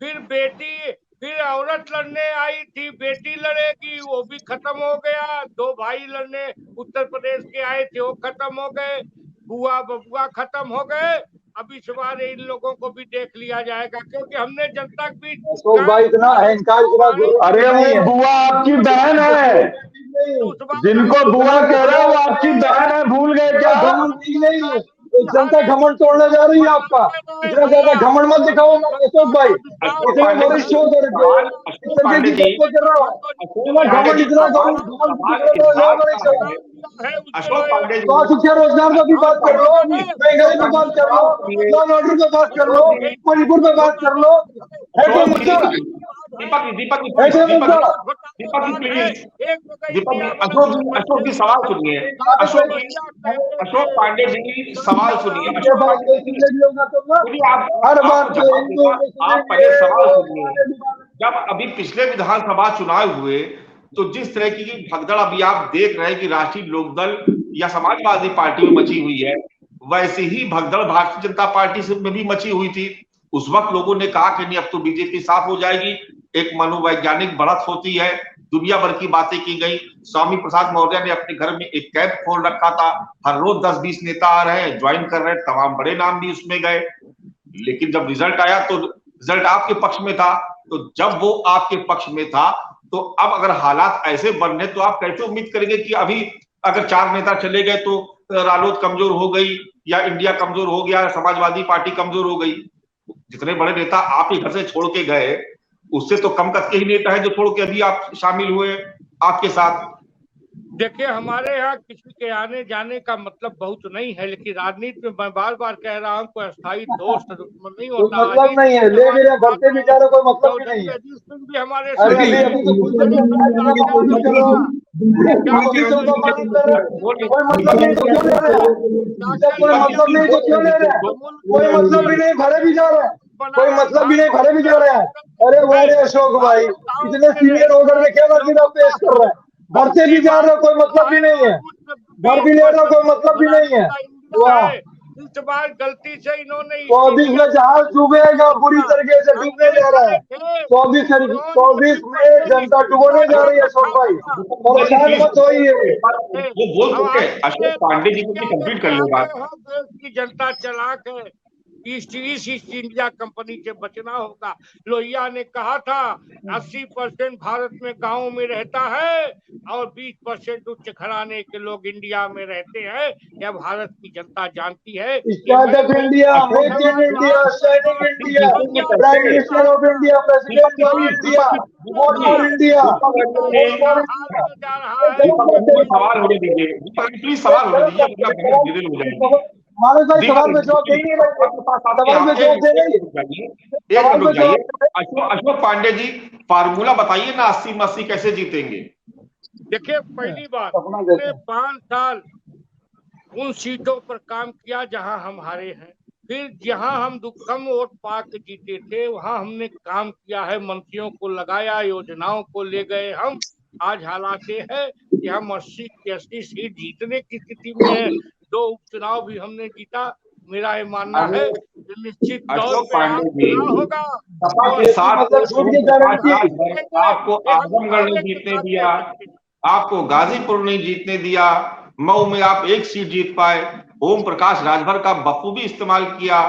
फिर औरत लड़ने आई थी, बेटी लड़ेगी, वो भी खत्म हो गया। 2 भाई लड़ने उत्तर प्रदेश के आए थे, वो खत्म हो गए। बुआ बबुआ खत्म हो गए। अब इस बार इन लोगों को भी देख लिया जाएगा, क्योंकि हमने जनता के बीच। अशोक भाई इतना अहंकार, अरे वो बुआ आपकी बहन है, जिनको बुआ कह रहे हो आपकी बहन है, भूल गए क्या? जनता घमंड तोड़ने जा रही है आपका। इतना ज्यादा घमंड मत दिखाओ अशोक भाई, इतने वरिष्ठ हो करके शिक्षा रोजगार का भी बात कर लो, महंगाई पे बात कर लो, लॉ एंड ऑर्डर पे बात कर लो, मणिपुर पे बात कर लो। अशोक जी सवाल सुनिए, अशोक पांडे जी सवाल सुनिए। आप पहले सवाल सुनिए। जब अभी पिछले विधानसभा चुनाव हुए तो जिस तरह की भगदड़ अभी आप देख रहे हैं कि राष्ट्रीय लोकदल या समाजवादी पार्टी में मची हुई है, वैसे ही भगदड़ भारतीय जनता पार्टी में भी मची हुई थी। उस वक्त लोगों ने कहा कि नहीं अब तो बीजेपी साफ हो जाएगी, एक मनोवैज्ञानिक बढ़त होती है, दुनिया भर की बातें की गई। स्वामी प्रसाद मौर्य ने अपने घर में एक कैंप खोल रखा था, हर रोज 10-20 नेता आ रहे हैं, ज्वाइन कर रहे हैं, तमाम बड़े नाम भी उसमें गए। लेकिन जब रिजल्ट आया तो रिजल्ट आपके पक्ष में था। तो जब वो आपके पक्ष में था तो अब अगर हालात ऐसे बन रहे तो आप कैसे उम्मीद करेंगे कि अभी अगर 4 नेता चले गए तो रालोद कमजोर हो गई या इंडिया कमजोर हो गया, समाजवादी पार्टी कमजोर हो गई? जितने बड़े नेता आप ही घर से छोड़ के गए, उससे तो कम कद के ही नेता है जो छोड़ के अभी आप शामिल हुए आपके साथ। देखिए हमारे यहाँ किसी के आने जाने का मतलब बहुत नहीं है, लेकिन राजनीति में मैं बार बार कह रहा हूँ कोई अस्थायी दोस्त दुश्मन नहीं होता। मतलब नहीं है, ले मेरे घर से बेचारे कोई मतलब भी नहीं है। भी हमारे कोई मतलब भी नहीं, भरे भी जा रहे हैं, कोई मतलब भी नहीं, भरे भी जा रहे हैं। अरे वारे अशोक भाई, इतने सीनियर होकर के क्या मतलब पेश कर रहे हैं? घर से भी जा रहे हो, कोई मतलब भी नहीं है, घर भी ले रहे हो, कोई मतलब भी नहीं है। वाह, इस बार गलती से इन्होंने 24 में जहाज डूबेगा, पूरी तरीके से डूबने जा रहा है। 24 में जनता डूबने जा रही है अशोक भाई, परेशान मत होइए। वो बोल सकते हैं, अशोक पांडे जी को कंप्लीट कर लो बात। देश की जनता चालाक है, ईस्ट इंडिया कंपनी से बचना होगा। लोहिया ने कहा था 80% भारत में गांव में रहता है और 20% उच्च घराने के लोग इंडिया में रहते हैं। यह भारत की जनता जानती है। Startup India, make in India, shining India, prime minister of India, president of India, vote for India. सवाल होने दीजिए, प्लीज सवाल होने दीजिए। मानस भाई सवाल में जवाब देंगे, सवाल में जवाब देंगे। अशोक पांडे जी, फार्मूला बताइए ना, 80 में 80 कैसे जीतेंगे? देखिए, पहली बात, हमने 5 साल उन सीटों पर काम किया जहां हम हारे हैं। फिर जहां हम कम वोट पा के जीते थे वहां हमने काम किया है, मंत्रियों को लगाया, योजनाओं को ले गए हम। आज हालात ये है कि हम 80 की 80 सीट जीतने की स्थिति में है। 2 उपचुनाव भी हमने जीता। मेरा ये मानना है कि निश्चित तौर पे होगा। सपा के साथ आपको आजमगढ़ नहीं जीतने दिया, आपको गाजीपुर नहीं जीतने दिया, मऊ में आप 1 सीट जीत पाए। ओम प्रकाश राजभर का बखूबी इस्तेमाल किया।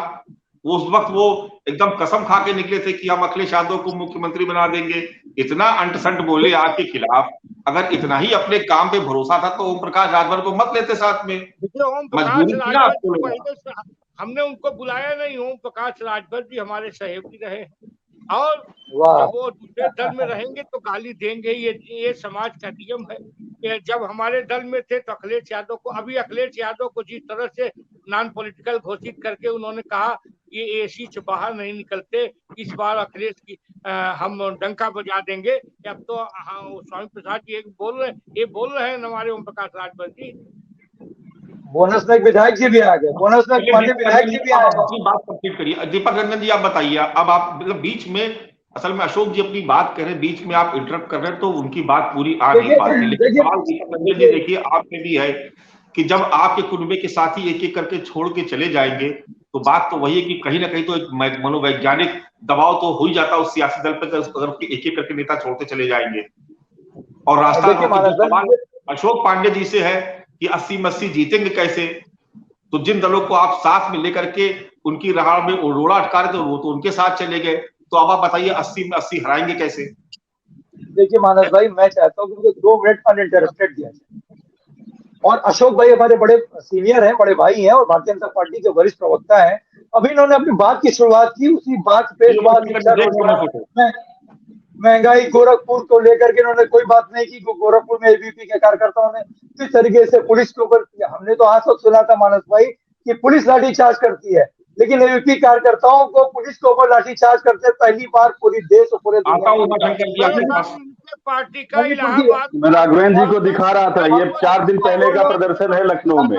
उस वक्त वो एकदम कसम खा के निकले थे कि हम अखिलेश यादव को मुख्यमंत्री बना देंगे। इतना अंट-संट बोले आपके खिलाफ। अगर इतना ही अपने काम पे भरोसा था तो ओम प्रकाश राजभर को मत लेते साथ में। मजबूरी थी ना आपको। हमने उनको बुलाया नहीं। ओम प्रकाश राजभर जी हमारे सहयोगी रहे और जब वो दूसरे दल में रहेंगे तो गाली देंगे। ये समाज का नियम है। जब हमारे दल में थे तो अखिलेश यादव को, अभी अखिलेश यादव को जिस तरह से नॉन पॉलिटिकल घोषित करके उन्होंने कहा ये एसी से बाहर नहीं निकलते, इस बार अखिलेश की हम डंका बजा देंगे। अब तो स्वामी प्रसाद जी बोल रहे हैं हमारे ओम प्रकाश राजभर जी। बोनस में विधायक जी भी आ गए, बोनस में विधायक जी भी आ गए। अपनी बात कंप्लीट करिए। दीपक रंजन जी आप बताइए। अब आप मतलब बीच में, असल में अशोक जी अपनी बात कर रहे हैं, बीच में आप इंटरप्ट कर रहे हैं तो उनकी बात पूरी आ नहीं पाती। लेकिन सवाल दीपक रंजन जी देखिए आपसे भी है कि जब आपके कुनबे के साथी एक एक करके छोड़ के चले जाएंगे तो बात तो वही है कि कहीं ना कहीं तो एक मनोवैज्ञानिक दबाव तो हो ही जाता है उस सियासी दल पर, अगर एक एक करके नेता छोड़ते चले जाएंगे। और रास्ता सवाल अशोक पांडे जी से है कि 80 में 80 जीतेंगे कैसे? तो जिन दलों को आप साथ में लेकर के उनकी राह में रोड़ा अटका रहे थे वो तो उनके साथ चले गए। तो अब आप बताइए 80 में 80 हराएंगे कैसे? देखिए मानस भाई, मैं चाहता हूँ कि 2 मिनट अनइंटरप्टेड दिया जाए। और अशोक भाई हमारे बड़े सीनियर हैं, बड़े भाई हैं और भारतीय जनता पार्टी के वरिष्ठ प्रवक्ता हैं। अभी इन्होंने अपनी बात की शुरुआत की, उसी बात पे महंगाई गोरखपुर को लेकर के इन्होंने कोई बात नहीं की। गोरखपुर में एबीपी के कार्यकर्ताओं ने किस तरीके से पुलिस के ऊपर, हमने तो आज तक सुना था मानस भाई कि पुलिस लाठीचार्ज करती है, लेकिन एबीपी कार्यकर्ताओं को पुलिस के ऊपर लाठीचार्ज करते पहली बार पूरी देश और पूरे पार्टी का इलाहाबाद। मैं राघवेंद्र जी को दिखा रहा था, ये 4 दिन पहले का प्रदर्शन है लखनऊ में।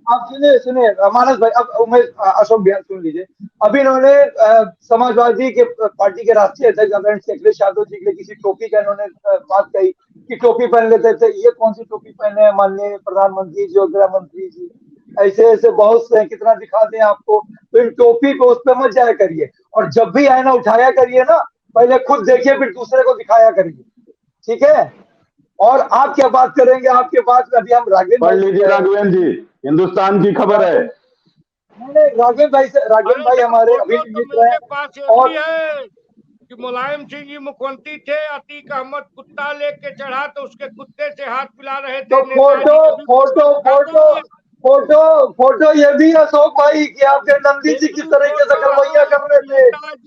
आप सुनिए मानस भाई, अब अशोक भैया सुन लीजिए। अभी इन्होंने समाजवादी के पार्टी के राष्ट्रीय अध्यक्ष अखिलेश यादव जी के लिए किसी टोपी का इन्होंने बात कही कि टोपी पहन लेते थे। ये कौन सी टोपी पहने हैं माननीय प्रधानमंत्री जी और गृह मंत्री जी? ऐसे ऐसे बहुत से कितना दिखा दें आपको, तो इन टोपी पे उस पर मत जाया करिए। और जब भी आईना उठाया करिए ना, पहले खुद देखिए फिर दूसरे को दिखाया करिए, ठीक है? और आप क्या बात करेंगे, आपके बात अभी हम पढ़ लीजिए राघवेंद्र जी, हिंदुस्तान की खबर है। राघवेंद्र भाई हमारे अभी मित्र हैं। और कि मुलायम सिंह जी मुख्यमंत्री थे, अतीक अहमद कुत्ता लेके चढ़ा तो उसके कुत्ते से हाथ पिला रहे थे। तो फोटो ये भी है अशोक भाई कि आपके नंदी जी किस तरीके से करवैया कर रहे थे।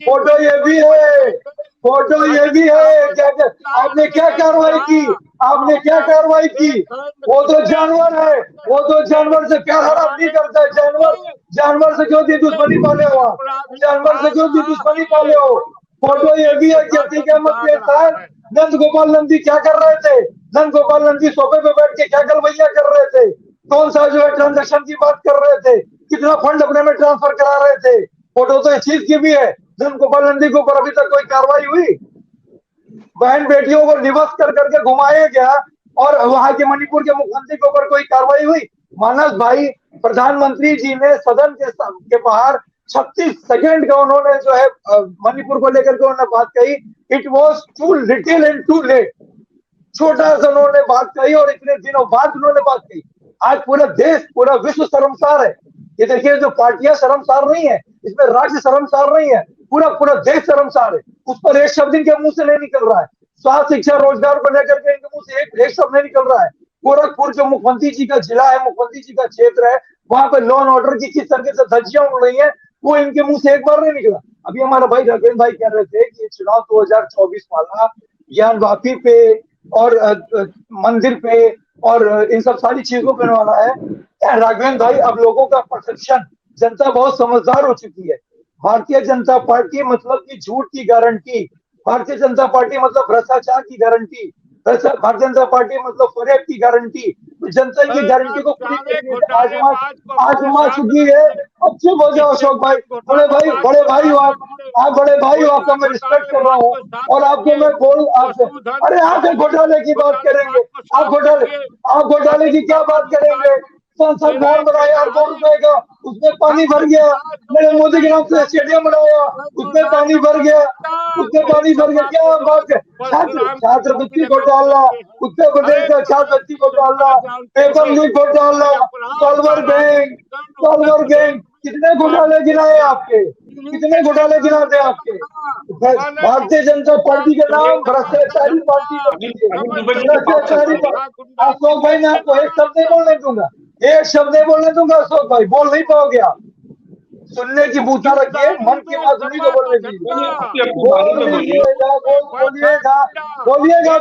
फोटो ये भी है, फोटो ये भी है। क्या आपने क्या कार्रवाई की? आपने क्या कार्रवाई की? वो तो जानवर है, वो तो जानवर से प्यार हड़प नहीं करता है। जानवर से क्यों दी दुश्मनी पाले हो? जानवर से क्यों दी दुश्मनी पाले हो? फोटो ये भी है कि अतीक अहमद के साथ नंद गोपाल नंदी क्या कर रहे थे? नंद गोपाल नंदी सोफे पे बैठ के क्या गलवैया कर रहे थे? कौन सा जो है ट्रांजैक्शन की बात कर रहे थे? कितना फंड अपने में ट्रांसफर करा रहे थे? फोटो तो इस चीज की भी है। नंद गोपाल नंदी के ऊपर अभी तक कोई कार्रवाई हुई? बहन बेटियों को निवस्त कर करके घुमाया गया और वहां के मणिपुर के मुख्यमंत्री के ऊपर कोई कार्रवाई हुई? मानस भाई प्रधानमंत्री जी ने सदन के बाहर 36 सेकंड का उन्होंने जो है मणिपुर को लेकर के उन्होंने बात कही। It was too little and too late. छोटा सा उन्होंने बात कही और इतने दिनों बाद उन्होंने बात कही। आज पूरा देश, पूरा विश्व शर्मसार है। ये देखिए, जो पार्टियां शर्मसार नहीं है, इसमें राज्य शर्मसार नहीं है, पूरा देश शर्मसार है। उस पर एक शब्द इनके मुंह से नहीं निकल रहा है। स्वास्थ्य, शिक्षा, रोजगार को लेकर के इनके मुंह से एक शब्द नहीं निकल रहा है। गोरखपुर जो मुख्यमंत्री जी का जिला है, मुख्यमंत्री जी का क्षेत्र है, वहां पर लॉ एंड ऑर्डर की किस तरीके से धज्जियां उड़ रही है, वो इनके मुंह से एक बार नहीं निकला। अभी हमारा भाई राघवेंद्र भाई कह रहे थे कि चुनाव 2024 वाला ज्ञान वापी पे और मंदिर पे और इन सब सारी चीजों पे वाला है। राघवेंद्र भाई, अब लोगों का परसेप्शन, जनता बहुत समझदार हो चुकी है। भारतीय जनता पार्टी मतलब कि झूठ की गारंटी, भारतीय जनता पार्टी मतलब भ्रष्टाचार की गारंटी, भारतीय जनता पार्टी मतलब फरेब की गारंटी। जनता की गारंटी को आजमा चुकी है। अब चुप हो जाओ अशोक भाई, बड़े भाई हो आप बड़े भाई हो, आपका मैं रिस्पेक्ट कर रहा हूँ और आपको मैं आपसे, अरे आप घोटाले की बात करेंगे, आप घोटाले की क्या बात करेंगे? संसद भवन बनाया 2 रुपए का, उसमें पानी भर गया। मेरे मोदी के नाम से स्टेडियम बनाया, उसमें पानी भर गया, क्या बात है? छात्रवृत्ति घोटाला, उत्तर प्रदेश का छात्रवृत्ति घोटाला, पेपर लीक घोटाला, सॉल्वर गैंग, कितने घोटाले गिनाए आपके, कितने घोटाले गिनाते आपके? भारतीय जनता पार्टी के नाम भ्रष्टाचारी पार्टी। अशोक भाई, मैं आपको एक शब्द नहीं बोलने दूंगा, अशोक भाई, बोल नहीं पाओगे आप। सुनने की बूथा रखिए, मन की बात नहीं को बोलने दीजिए। बोलिएगा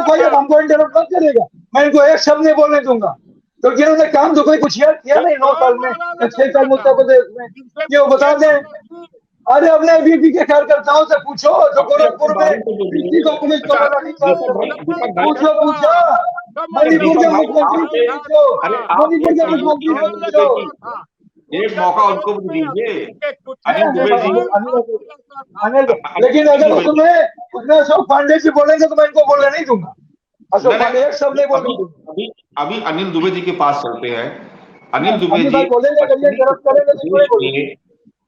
भाई, हमको इंटरप्ट मत करेगा। मैं इनको एक शब्द नहीं बोलने दूंगा, क्योंकि इन्होंने काम तो कोई कुछ किया नहीं 9 साल में, 6 साल में उत्तर प्रदेश में। ये बता दें, अरे अपने बीपी के कार्यकर्ताओं से पूछो जो गोरखपुर में किसी को पुलिस को बना नहीं चाहते, पूछो मणिपुर के मुख्यमंत्री को पूछो, एक मौका उनको भी दीजिए। लेकिन अगर उसमें अशोक पांडे जी बोलेंगे तो मैं इनको बोलने नहीं दूंगा। अशोक पांडे एक शब्द नहीं बोलेंगे। अभी अनिल दुबे जी के पास चलते हैं। अनिल दुबे जी,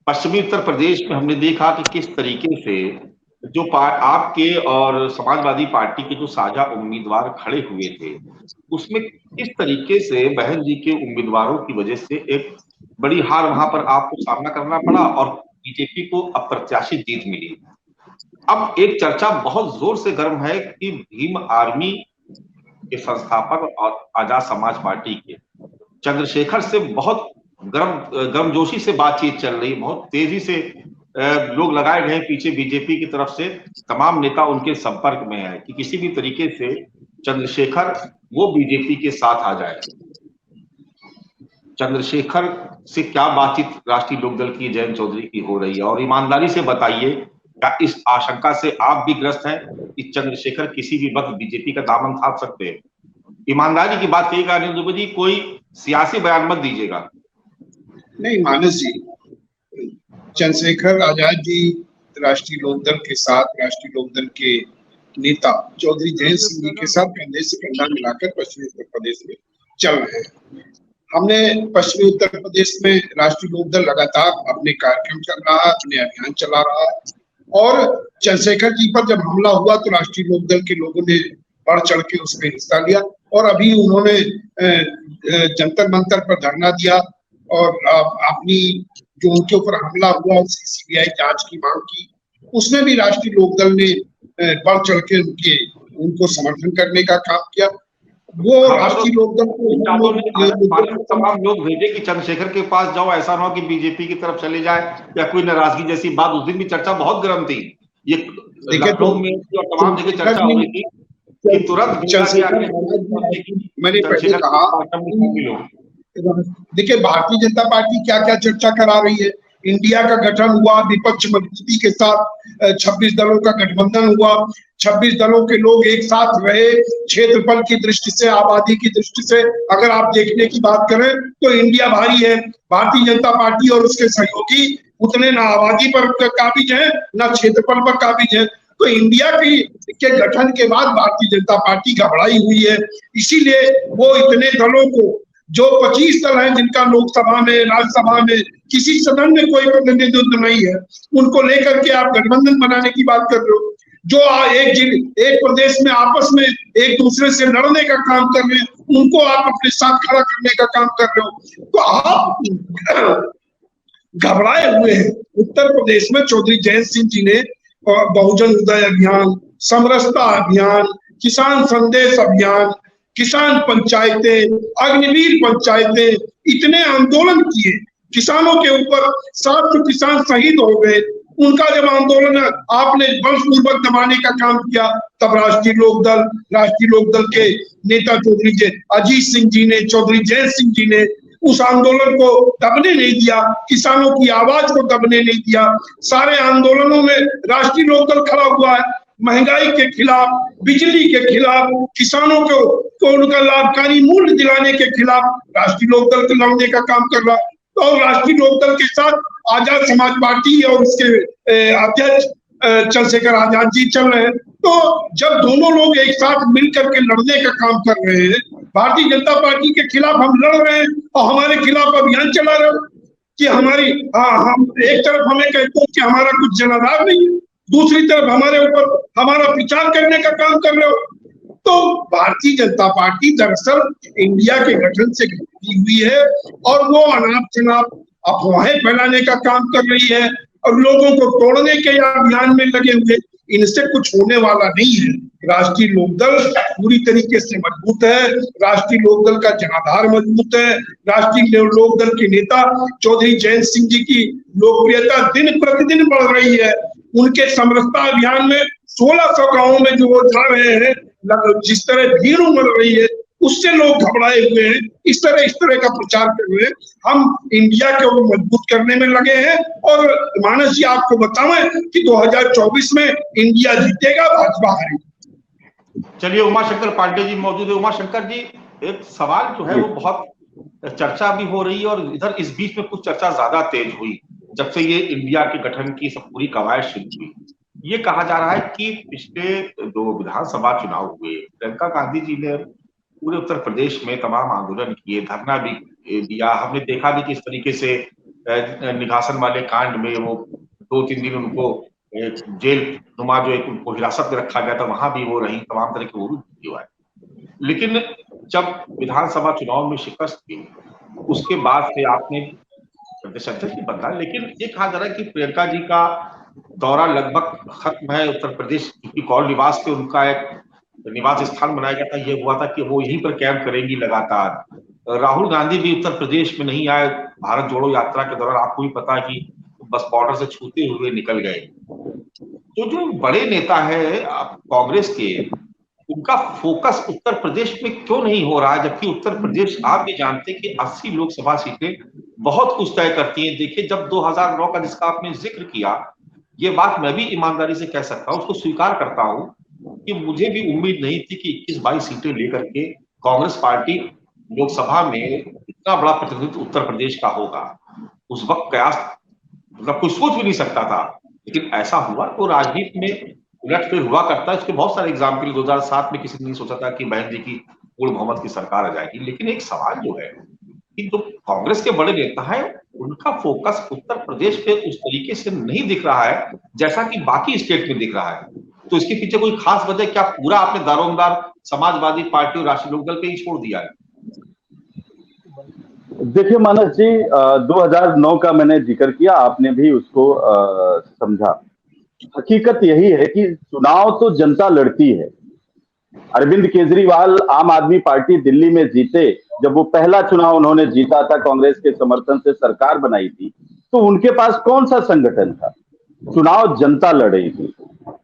पश्चिमी उत्तर प्रदेश में हमने देखा कि किस तरीके से जो आपके और समाजवादी पार्टी के जो साझा उम्मीदवार खड़े हुए थे, उसमें किस तरीके से बहन जी के उम्मीदवारों की वजह से एक बड़ी हार वहां पर आपको सामना करना पड़ा और बीजेपी को अप्रत्याशित जीत मिली। अब एक चर्चा बहुत जोर से गर्म है कि भीम आर्मी के संस्थापक और आजाद समाज पार्टी के चंद्रशेखर से बहुत गर्मजोशी से बातचीत चल रही, बहुत तेजी से लोग लगाए गए पीछे बीजेपी की तरफ से। तमाम नेता उनके संपर्क में है कि किसी भी तरीके से चंद्रशेखर वो बीजेपी के साथ आ जाए। चंद्रशेखर से क्या बातचीत राष्ट्रीय लोकदल की जयंत चौधरी की हो रही है? और ईमानदारी से बताइए, क्या इस आशंका से आप भी ग्रस्त हैं कि चंद्रशेखर किसी भी वक्त बीजेपी का दामन थाम सकते हैं? ईमानदारी की बात कहिएगा अनिल दुबे जी, कोई सियासी बयान मत दीजिएगा। नहीं मानस जी, चंद्रशेखर आजाद जी राष्ट्रीय लोकदल के साथ, राष्ट्रीय लोकदल के नेता चौधरी जयंत सिंह जी के साथ कंधे से कंधा मिलाकर पश्चिमी उत्तर प्रदेश में चल रहे हैं। हमने पश्चिमी उत्तर प्रदेश में राष्ट्रीय लोकदल लगातार अपने कार्यक्रम चल रहा है, अपने अभियान चला रहा है, और चंद्रशेखर जी पर जब हमला हुआ तो राष्ट्रीय लोकदल के लोगों ने बढ़ चढ़ के उसमें हिस्सा लिया और अभी उन्होंने जंतर मंतर पर धरना दिया और अपनी जो उनके ऊपर हमला हुआ उसकी सीबीआई जांच की मांग की। उसमें भी राष्ट्रीय लोकदल ने बढ़ चढ़ के उनको समर्थन करने का काम किया। वो राष्ट्रीय लोकदल को तमाम लोग भेजे कि चंद्रशेखर के पास जाओ, ऐसा ना हो कि बीजेपी की तरफ चले जाए या कोई नाराजगी जैसी बात। उस दिन भी चर्चा बहुत गर्म थी, ये लखनऊ में और तमाम जगह चर्चा हो रही थी कि तुरंत मैंने पहले कहा, देखिए भारतीय जनता पार्टी क्या क्या चर्चा करा रही है। इंडिया का गठन हुआ विपक्ष मजबूती के साथ, 26 दलों का गठबंधन हुआ, 26 दलों के लोग एक साथ रहे। क्षेत्रफल की दृष्टि से, आबादी की दृष्टि से अगर आप देखने की बात करें तो इंडिया भारी है। भारतीय जनता पार्टी और उसके सहयोगी उतने ना आबादी पर काबिज है ना क्षेत्रफल पर काबिज है। तो इंडिया के गठन के बाद भारतीय जनता पार्टी घबराई हुई है, इसीलिए वो इतने दलों को जो 25 दल हैं जिनका लोकसभा में, राज्यसभा में, किसी सदन में कोई प्रतिनिधित्व नहीं है, उनको लेकर के आप गठबंधन बनाने की बात कर रहे हो। जो एक प्रदेश में आपस में एक दूसरे से लड़ने का काम कर रहे हैं, उनको आप अपने साथ खड़ा करने का काम कर रहे हो। तो आप घबराए हुए हैं। उत्तर प्रदेश में चौधरी जयंत सिंह जी ने बहुजन उदय अभियान, समरसता अभियान, किसान संदेश अभियान, किसान पंचायतें, अग्निवीर पंचायतें, इतने आंदोलन किए। किसानों के ऊपर 700 किसान शहीद हो गए। उनका जब आंदोलन आपने बलपूर्वक दबाने का काम किया, तब राष्ट्रीय लोकदल के नेता चौधरी अजीत सिंह जी ने, चौधरी जयंत सिंह जी ने उस आंदोलन को दबने नहीं दिया, किसानों की आवाज को दबने नहीं दिया। सारे आंदोलनों में राष्ट्रीय लोकदल खड़ा हुआ है। महंगाई के खिलाफ, बिजली के खिलाफ, किसानों को उनका लाभकारी मूल्य दिलाने के खिलाफ राष्ट्रीय लोकदल लड़ने का काम कर रहा। तो राष्ट्रीय लोकदल के साथ आजाद समाज पार्टी और उसके अध्यक्ष चंद्रशेखर आजाद जी चल रहे हैं। तो जब दोनों लोग एक साथ मिलकर के लड़ने का काम कर रहे हैं, भारतीय जनता पार्टी के खिलाफ हम लड़ रहे हैं और हमारे खिलाफ अभियान चला रहे हो कि हम एक तरफ हमें कहते हैं कि हमारा कुछ जनाधार नहीं है, दूसरी तरफ हमारे ऊपर हमारा प्रचार करने का काम कर रहे हो। तो भारतीय जनता पार्टी दरअसल इंडिया के गठन से घटी हुई है और वो अनाप शनाप अफवाहें फैलाने का काम कर रही है और लोगों को तोड़ने के अभियान में लगे हुए। इनसे कुछ होने वाला नहीं है। राष्ट्रीय लोकदल पूरी तरीके से मजबूत है। राष्ट्रीय लोकदल का जनाधार मजबूत है। राष्ट्रीय लोकदल के नेता चौधरी जयंत सिंह जी की लोकप्रियता दिन प्रतिदिन बढ़ रही है। उनके समरसता अभियान में 1600 गांवों में जो वो जा रहे हैं, जिस तरह भीड़ उमड़ रही है, उससे लोग घबराए हुए हैं। इस तरह का प्रचार कर रहे हैं। हम इंडिया को मजबूत करने में लगे हैं। और मानस जी आपको बताएं कि 2024 में इंडिया जीतेगा, भाजपा हारेगी। चलिए, उमाशंकर पांडे जी मौजूद है। उमाशंकर जी, एक सवाल जो है वो बहुत चर्चा भी हो रही है और इधर इस बीच में कुछ चर्चा ज्यादा तेज हुई जब से ये इंडिया के गठन की सब पूरी कवायद शुरू हुई। ये कहा जा रहा है कि पिछले 2 विधानसभा चुनाव हुए, प्रियंका गांधी जी ने पूरे उत्तर प्रदेश में तमाम आंदोलन किए, धरना भी दिया। हमने देखा भी किस तरीके से निघासन वाले कांड में वो 2-3 दिन उनको जेल नुमा जो एक उनको हिरासत में रखा गया था, वहां भी वो रही, तमाम तरह के वो हुआ है। लेकिन जब विधानसभा चुनाव में शिकस्त हुई, उसके बाद से आपने प्रदेश अध्यक्ष भी बदला। लेकिन ये कहा जा रहा है कि प्रियंका जी का दौरा लगभग खत्म है। उत्तर प्रदेश की कौल निवास पे उनका एक निवास स्थान बनाया गया था। ये हुआ था कि वो यहीं पर कैंप करेंगी लगातार। राहुल गांधी भी उत्तर प्रदेश में नहीं आए भारत जोड़ो यात्रा के दौरान। आपको भी पता है कि बस बॉर्डर से छूते हुए निकल गए। तो जो बड़े नेता है कांग्रेस के, उनका फोकस उत्तर प्रदेश में क्यों नहीं हो रहा है, जबकि उत्तर प्रदेश आप भी जानते हैं कि 80 लोकसभा सीटें बहुत कुछ तय करती हैं। देखिए, जब 2009 का जिसका आपने जिक्र किया, ये बात मैं भी ईमानदारी से कह सकता हूं, उसको स्वीकार करता हूं कि मुझे भी उम्मीद नहीं थी कि 21-22 सीटें लेकर के कांग्रेस पार्टी लोकसभा में इतना बड़ा प्रतिनिधित्व उत्तर प्रदेश का होगा। उस वक्त कयास मतलब कुछ सोच भी नहीं सकता था, लेकिन ऐसा हुआ। तो राजनीति में उलटफेर हुआ करता है। उसके बहुत सारे एग्जाम्पल, 2007 में किसी ने नहीं सोचा था कि बहन जी की पूर्ण बहुमत की सरकार आ जाएगी। लेकिन एक सवाल जो है कि जो कांग्रेस के बड़े नेता है, उनका फोकस उत्तर प्रदेश पे उस तरीके से नहीं दिख रहा है जैसा कि बाकी स्टेट में दिख रहा है। तो इसके पीछे कोई खास वजह, क्या पूरा आपने दारोमदार समाजवादी पार्टी और राष्ट्रीय लोकदल पे ही छोड़ दिया है? देखिए मानस जी, 2009 का मैंने जिक्र किया, आपने भी उसको समझा। हकीकत यही है कि चुनाव तो जनता लड़ती है। अरविंद केजरीवाल आम आदमी पार्टी दिल्ली में जीते, जब वो पहला चुनाव उन्होंने जीता था, कांग्रेस के समर्थन से सरकार बनाई थी, तो उनके पास कौन सा संगठन था? चुनाव जनता लड़ी थी।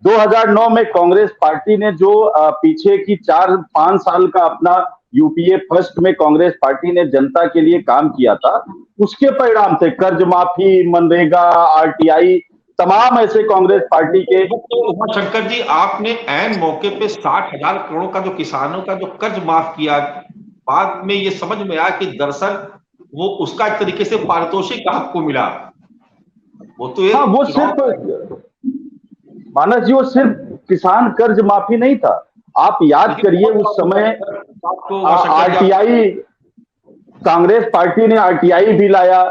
2009 में कांग्रेस पार्टी ने जो पीछे की 4-5 साल का अपना यूपीए फर्स्ट में कांग्रेस पार्टी ने जनता के लिए काम किया था, उसके परिणाम थे कर्ज माफी, मनरेगा, आरटीआई, तमाम ऐसे कांग्रेस पार्टी के। तो शंकर जी, आपने ऐन मौके पे 60,000 करोड़ का जो किसानों का जो कर्ज माफ किया, बाद में ये समझ में आया कि दरअसल वो उसका एक तरीके से पारितोषिक आपको मिला। वो तो हाँ, वो सिर्फ मानस जी, वो सिर्फ किसान कर्ज माफी नहीं था। आप याद करिए उस समय आरटीआई कांग्रेस पार्टी ने आरटीआई भी लाया,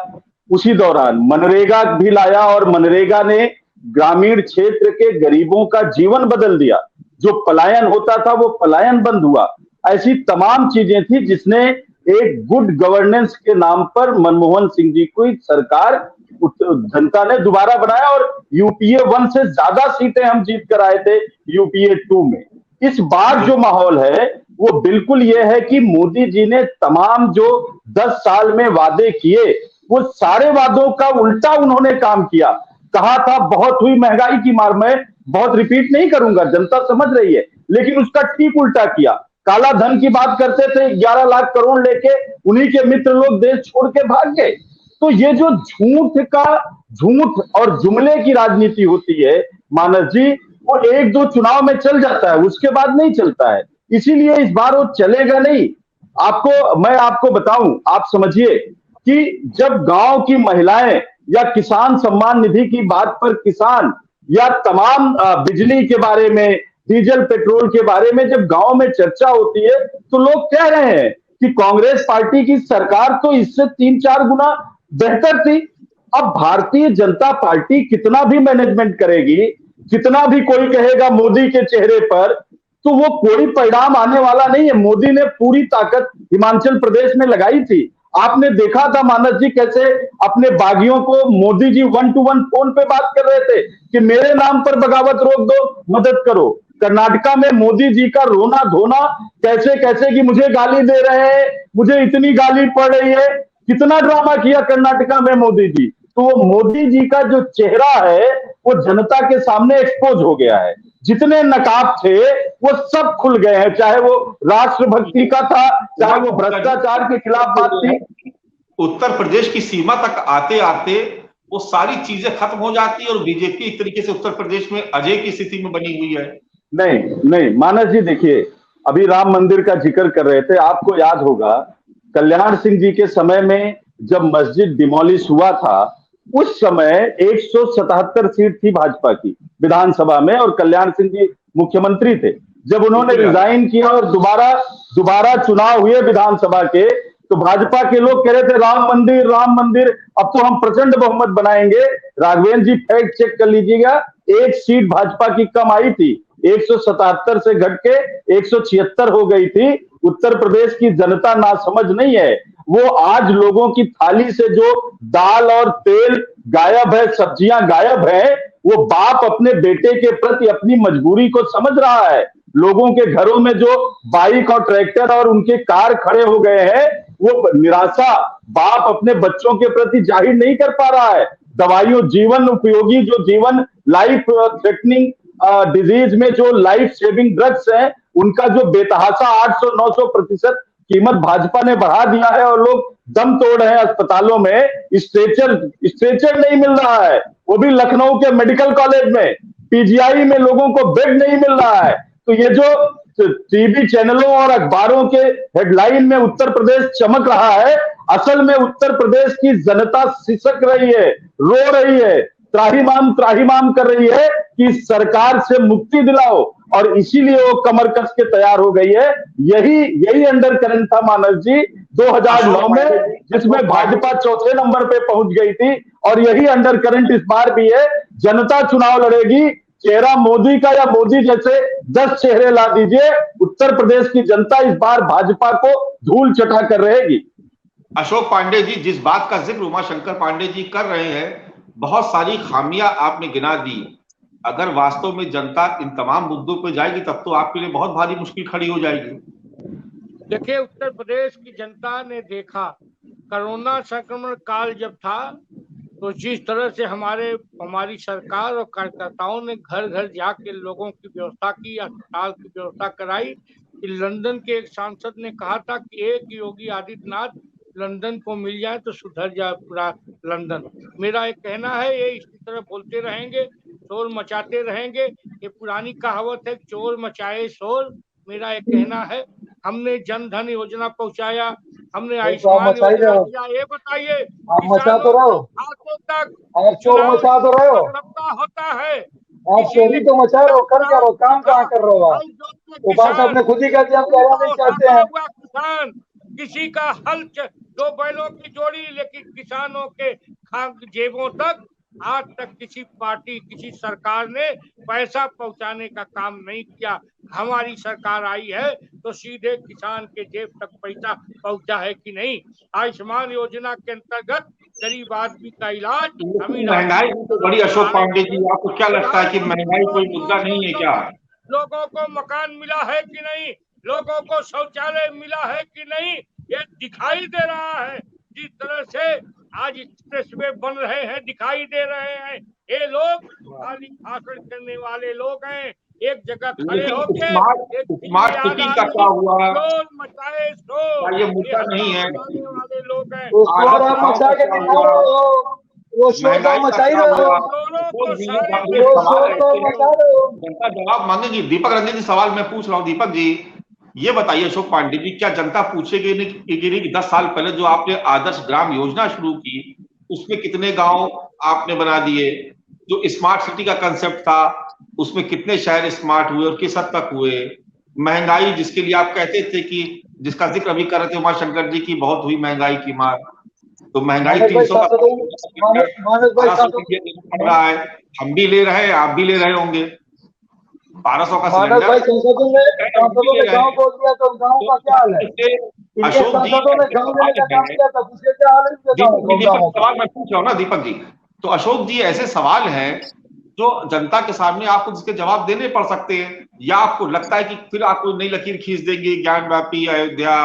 उसी दौरान मनरेगा भी लाया और मनरेगा ने ग्रामीण क्षेत्र के गरीबों का जीवन बदल दिया। जो पलायन होता था वो पलायन बंद हुआ। ऐसी तमाम चीजें थी जिसने एक गुड गवर्नेंस के नाम पर मनमोहन सिंह जी को सरकार जनता ने दोबारा बनाया और यूपीए 1 से ज्यादा सीटें हम जीत कर आए थे यूपीए 2 में। इस बार जो माहौल है वो बिल्कुल ये है कि मोदी जी ने तमाम जो 10 साल में वादे किए वो सारे वादों का उल्टा उन्होंने काम किया। कहा था बहुत हुई महंगाई की मार, में बहुत रिपीट नहीं करूंगा, जनता समझ रही है, लेकिन उसका ठीक उल्टा किया। काला धन की बात करते थे, 11 लाख करोड़ लेके उन्हीं के मित्र लोग देश छोड़ के भाग गए। तो ये जो झूठ और जुमले की राजनीति होती है मानस जी, वो 1-2 चुनाव में चल जाता है, उसके बाद नहीं चलता है। इसीलिए इस बार वो चलेगा नहीं। मैं आपको बताऊं, आप समझिए कि जब गांव की महिलाएं या किसान सम्मान निधि की बात पर किसान या तमाम बिजली के बारे में, डीजल पेट्रोल के बारे में जब गांव में चर्चा होती है तो लोग कह रहे हैं कि कांग्रेस पार्टी की सरकार तो इससे 3-4 गुना बेहतर थी। अब भारतीय जनता पार्टी कितना भी मैनेजमेंट करेगी, कितना भी कोई कहेगा मोदी के चेहरे पर, तो वो कोई परिणाम आने वाला नहीं है। मोदी ने पूरी ताकत हिमाचल प्रदेश में लगाई थी। आपने देखा था मानस जी कैसे अपने बागियों को मोदी जी 1-to-1 फोन पे बात कर रहे थे कि मेरे नाम पर बगावत रोक दो, मदद करो। कर्नाटका में मोदी जी का रोना धोना कैसे कैसे कि मुझे गाली दे रहे हैं, मुझे इतनी गाली पड़ रही है, कितना ड्रामा किया कर्नाटका में मोदी जी। तो वो मोदी जी का जो चेहरा है वो जनता के सामने एक्सपोज हो गया है। जितने नकाब थे वो सब खुल गए हैं, चाहे वो राष्ट्रभक्ति का था, चाहे वो भ्रष्टाचार के खिलाफ बात थी। उत्तर प्रदेश की सीमा तक आते आते वो सारी चीजें खत्म हो जाती है और बीजेपी एक तरीके से उत्तर प्रदेश में अजय की स्थिति में बनी हुई है। नहीं मानस जी, देखिए अभी राम मंदिर का जिक्र कर रहे थे, आपको याद होगा कल्याण सिंह जी के समय में जब मस्जिद डिमोलिश हुआ था उस समय 177 सीट थी भाजपा की विधानसभा में और कल्याण सिंह जी मुख्यमंत्री थे। जब उन्होंने रिजाइन किया और दोबारा चुनाव हुए विधानसभा के, तो भाजपा के लोग कह रहे थे राम मंदिर, अब तो हम प्रचंड बहुमत बनाएंगे। राघवेंद्र जी फैक्ट चेक कर लीजिएगा, 1 सीट भाजपा की कम आई थी, 177 से घट के 176 हो गई थी। उत्तर प्रदेश की जनता नासमझ नहीं है, वो आज लोगों की थाली से जो दाल और तेल गायब है, सब्जियां गायब है, वो बाप अपने बेटे के प्रति अपनी मजबूरी को समझ रहा है। लोगों के घरों में जो बाइक और ट्रैक्टर और उनके कार खड़े हो गए हैं, वो निराशा बाप अपने बच्चों के प्रति जाहिर नहीं कर पा रहा है। दवाइयों, जीवन उपयोगी जो जीवन लाइफ थ्रेटनिंग डिजीज में जो लाइफ सेविंग ड्रग्स हैं, उनका जो बेतहाशा 800-900% कीमत भाजपा ने बढ़ा दिया है और लोग दम तोड़ रहे हैं अस्पतालों में। स्ट्रेचर नहीं मिल रहा है, वो भी लखनऊ के मेडिकल कॉलेज में, पीजीआई में लोगों को बेड नहीं मिल रहा है। तो ये जो टीवी चैनलों और अखबारों के हेडलाइन में उत्तर प्रदेश चमक रहा है, असल में उत्तर प्रदेश की जनता सिसक रही है, रो रही है, त्राहिमाम कर रही है कि सरकार से मुक्ति दिलाओ, और इसीलिए वो कमर कस के तैयार हो गई है। यही अंडर करंट था मानस जी 2009 में, जिसमें भाजपा चौथे नंबर पे पहुंच गई थी, और यही अंडर करंट इस बार भी है। जनता चुनाव लड़ेगी, चेहरा मोदी का या मोदी जैसे 10 चेहरे ला दीजिए, उत्तर प्रदेश की जनता इस बार भाजपा को धूल चटा कर रहेगी। अशोक पांडे जी, जिस बात का जिक्र उमाशंकर पांडे जी कर रहे हैं, बहुत सारी खामियां आपने गिना दी। अगर वास्तव में जनता इन तमाम मुद्दों पर जाएगी तब तो आपके लिए बहुत भारी मुश्किल खड़ी हो जाएगी। देखिए, उत्तर प्रदेश की जनता ने देखा कोरोना संक्रमण काल जब था, तो जिस तरह से हमारी सरकार और कार्यकर्ताओं ने घर घर जाके लोगों की व्यवस्था की, अस्पताल की व्यवस्था कराई। कि लंदन के एक सांसद ने कहा था कि एक योगी आदित्यनाथ लंदन को मिल जाए तो सुधर जाए पूरा लंदन। मेरा एक कहना है, ये इसी तरह बोलते रहेंगे, शोर मचाते रहेंगे। ये पुरानी कहावत है, चोर मचाए शोर। मेरा एक कहना है, हमने जन धन योजना पहुंचाया, हमने आयुष्मान योजना दिया। ये बताइए, मचा तो रहो, आप चोर मचा तो रहे हो, होता है आप चोरी तो मचा रहे हो, कर क्या रहो, काम कहाँ कर रहे हो आप? वो बात आपने खुद ही कह दिया, हम कहना नहीं चाहते हैं। किसी का हल 2 बैलों की जोड़ी, लेकिन किसानों के जेबों तक आज तक किसी पार्टी, किसी सरकार ने पैसा पहुंचाने का काम नहीं किया। हमारी सरकार आई है तो सीधे किसान के जेब तक पैसा पहुंचा है कि नहीं? आयुष्मान योजना के अंतर्गत गरीब आदमी का इलाज, महंगाई तो बड़ी, अशोक पांडे जी आपको क्या लगता है कि महंगाई कोई मुद्दा नहीं है क्या? लोगों को मकान मिला है कि नहीं? लोगों को शौचालय मिला है कि नहीं? ये दिखाई दे रहा है। जिस तरह से आज एक्सप्रेसवे बन रहे हैं, दिखाई दे रहे हैं। ये लोग खाली भाषण करने वाले लोग हैं। एक जगह खड़े होकर स्मार्ट सिटी का क्या हुआ? शोर मचाए, शोर, ये मुद्दा नहीं है। वाले लोग हैं। वो शोर आप मचा के दिखा रहे हो, वो शोर तो मचा ही रहे हो, जनता जवाब मांगेगी। दीपक रंजन जी सवाल मैं पूछ रहा हूँ। दीपक जी ये बताइए, अशोक पांडे जी, क्या जनता पूछेगी नहीं कि 10 साल पहले जो आपने आदर्श ग्राम योजना शुरू की उसमें कितने गांव आपने बना दिए? जो स्मार्ट सिटी का कंसेप्ट था उसमें कितने शहर स्मार्ट हुए और किस हद तक हुए? महंगाई जिसके लिए आप कहते थे कि जिसका जिक्र अभी कर रहे थे उमाशंकर जी की बहुत हुई महंगाई की मार, तो महंगाई 300 पड़ रहा है, हम भी ले रहे हैं, आप भी ले रहे होंगे। 1200 का सिलेंडर। गाँव बोल दिया तो गाँव का क्या हाल है? अशोक जी सवाल मैं पूछ रहा हूँ ना दीपक जी, तो अशोक जी ऐसे सवाल हैं जो जनता के सामने आपको जिसके जवाब देने पड़ सकते हैं, या आपको लगता है कि फिर आपको नई लकीर खींच देंगे, ज्ञानवापी, अयोध्या,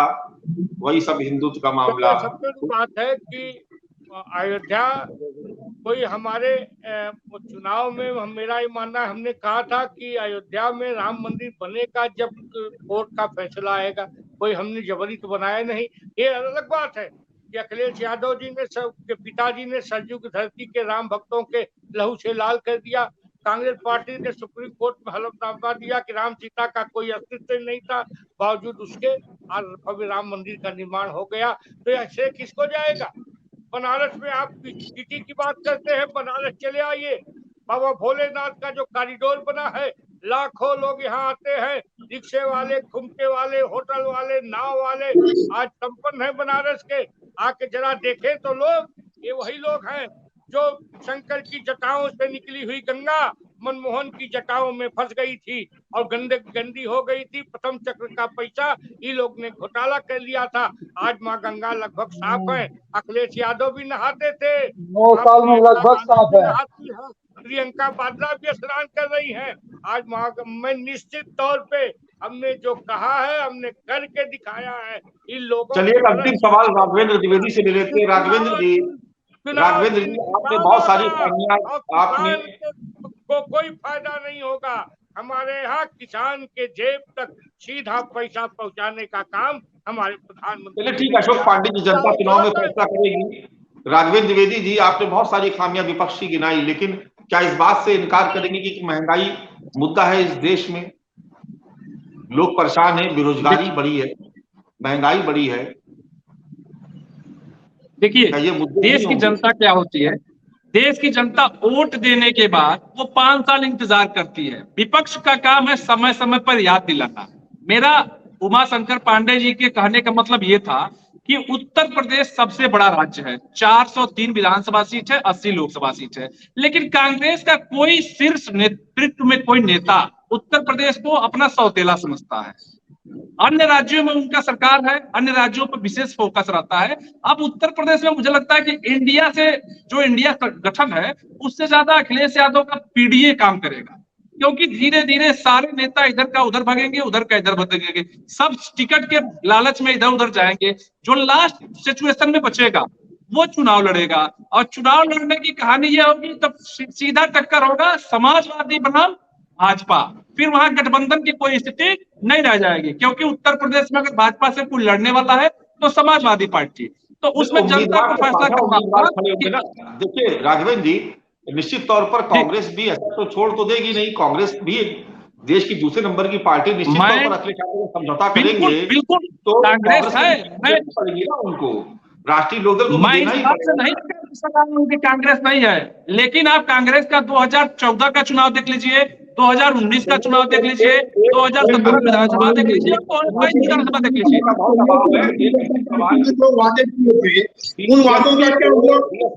वही सब हिंदुत्व का मामला? सबसे बड़ी बात है कि अयोध्या कोई हमारे चुनाव में मेरा ये मानना है, हमने कहा था कि अयोध्या में राम मंदिर बनेगा जब कोर्ट का फैसला आएगा। कोई हमने जबरी तो बनाया नहीं। ये अलग बात है कि अखिलेश यादव जी ने, सबके पिताजी ने सरयू की धरती के राम भक्तों के लहू से लाल कर दिया। कांग्रेस पार्टी ने सुप्रीम कोर्ट में हलफनामा दिया कि राम सीता का कोई अस्तित्व नहीं था, बावजूद उसके आज भव्य राम मंदिर का निर्माण हो गया। तो ऐसे किसको जाएगा? बनारस में आप सिटी की बात करते हैं, बनारस चले आइए, बाबा भोलेनाथ का जो कॉरिडोर बना है, लाखों लोग यहाँ आते हैं, रिक्शे वाले, घुमके वाले, होटल वाले, नाव वाले आज संपन्न है बनारस के। आके जरा देखें तो लोग, ये वही लोग हैं जो शंकर की जटाओं से निकली हुई गंगा मनमोहन की जटाओं में फंस गई थी और गंदी हो गई थी। प्रथम चक्र का पैसा ये लोग ने घोटाला कर लिया था। आज माँ गंगा लगभग साफ है। अखिलेश यादव भी नहाते थे, 9 साल में लगभग साफ है। प्रियंका वाड्रा भी स्नान कर रही हैं। आज मैं निश्चित तौर पे हमने जो कहा है हमने करके दिखाया है। इन लोगों, चलिए अंतिम सवाल राघवेंद्र द्विवेदी से ले लेते हैं। राघवेंद्र जी आपने बहुत सारी आपने को कोई फायदा नहीं होगा। हमारे यहाँ किसान के जेब तक सीधा पैसा पहुंचाने का काम हमारे प्रधानमंत्री। चलिए ठीक है अशोक पांडे जी, जनता चुनाव में फैसला करेगी। राघवेंद्र द्विवेदी जी आपने बहुत सारी खामियां विपक्ष की गिनाई, लेकिन क्या इस बात से इनकार करेंगे कि महंगाई मुद्दा है इस देश में? लोग परेशान हैं, बेरोजगारी बढ़ी है, महंगाई बढ़ी है। देखिए देश की जनता क्या होती है, देश की जनता वोट देने के बाद वो 5 साल इंतजार करती है। विपक्ष का काम है समय समय पर याद दिलाना। मेरा उमाशंकर पांडे जी के कहने का मतलब ये था कि उत्तर प्रदेश सबसे बड़ा राज्य है, 403 विधानसभा सीट है, 80 लोकसभा सीट है, लेकिन कांग्रेस का कोई शीर्ष नेतृत्व में कोई नेता उत्तर प्रदेश को अपना सौतेला समझता है। अन्य राज्यों में उनका सरकार है, अन्य राज्यों पर विशेष फोकस रहता है। अब उत्तर प्रदेश में मुझे लगता है कि इंडिया से जो इंडिया गठन है उससे ज्यादा अखिलेश यादव का पीडीए काम करेगा, क्योंकि धीरे धीरे सारे नेता इधर का उधर भागेंगे, उधर का इधर भागेंगे, सब टिकट के लालच में इधर उधर जाएंगे। जो लास्ट सिचुएशन में बचेगा वो चुनाव लड़ेगा, और चुनाव लड़ने की कहानी ये होगी तब सीधा टक्कर होगा समाजवादी बनाम भाजपा। फिर वहां गठबंधन की कोई स्थिति नहीं रह जाएगी, क्योंकि उत्तर प्रदेश में अगर भाजपा से कोई लड़ने वाला है तो समाजवादी पार्टी, तो उसमें जनता को फैसला करना होगा। देखिए राघवेंद्र जी, निश्चित तौर पर कांग्रेस भी ऐसा तो छोड़ तो देगी नहीं, कांग्रेस भी देश की दूसरे नंबर की पार्टी, निश्चित तौर पर अखिलेश यादव समझौता करेंगे बिल्कुल तो कांग्रेस है पड़ेगी ना उनको, राष्ट्रीय लोकदल को मैं इस बात से नहीं कांग्रेस नहीं है, लेकिन आप कांग्रेस का 2014 का चुनाव देख लीजिए, 2019 का चुनाव देख लीजिए, 2017 विधानसभा देख लीजिए, 22 विधानसभा देख लीजिए। जो वादे किए थे उन वादों का क्या हुआ?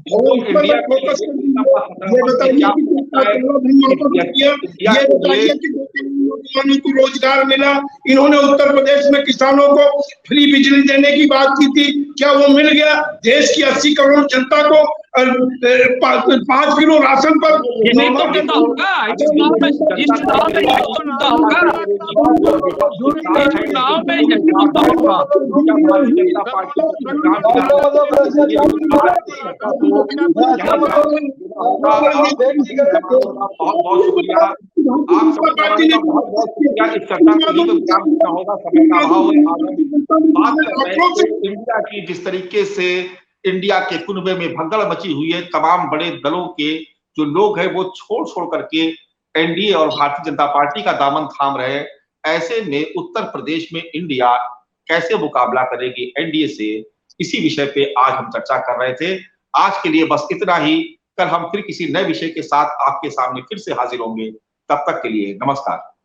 फोकस ये बताइए कि नौजवानों को रोजगार मिला? इन्होंने उत्तर प्रदेश में किसानों को फ्री बिजली देने की बात की थी, क्या वो मिल गया? देश की 80 करोड़ जनता को 5 किलो राशन पर यही तो मुद्दा होगा इस चुनाव में, इस चुनाव में यही तो मुद्दा होगा, इस चुनाव में यही मुद्दा होगा। बहुत शुक्रिया आप सबका, इस चर्चा को ही तो विराम देना होगा, समय का अभाव है। बात कर रहे हैं इंडिया की, जिस तरीके से इंडिया के कुनबे में भगदड़ मची हुई है, तमाम बड़े दलों के जो लोग हैं वो छोड़ करके एनडीए और भारतीय जनता पार्टी का दामन थाम रहे हैं। ऐसे में उत्तर प्रदेश में इंडिया कैसे मुकाबला करेगी एनडीए से, इसी विषय पे आज हम चर्चा कर रहे थे। आज के लिए बस इतना ही। कल हम फिर किसी नए विषय के साथ आपके सामने फिर से हाजिर होंगे। तब तक के लिए नमस्कार।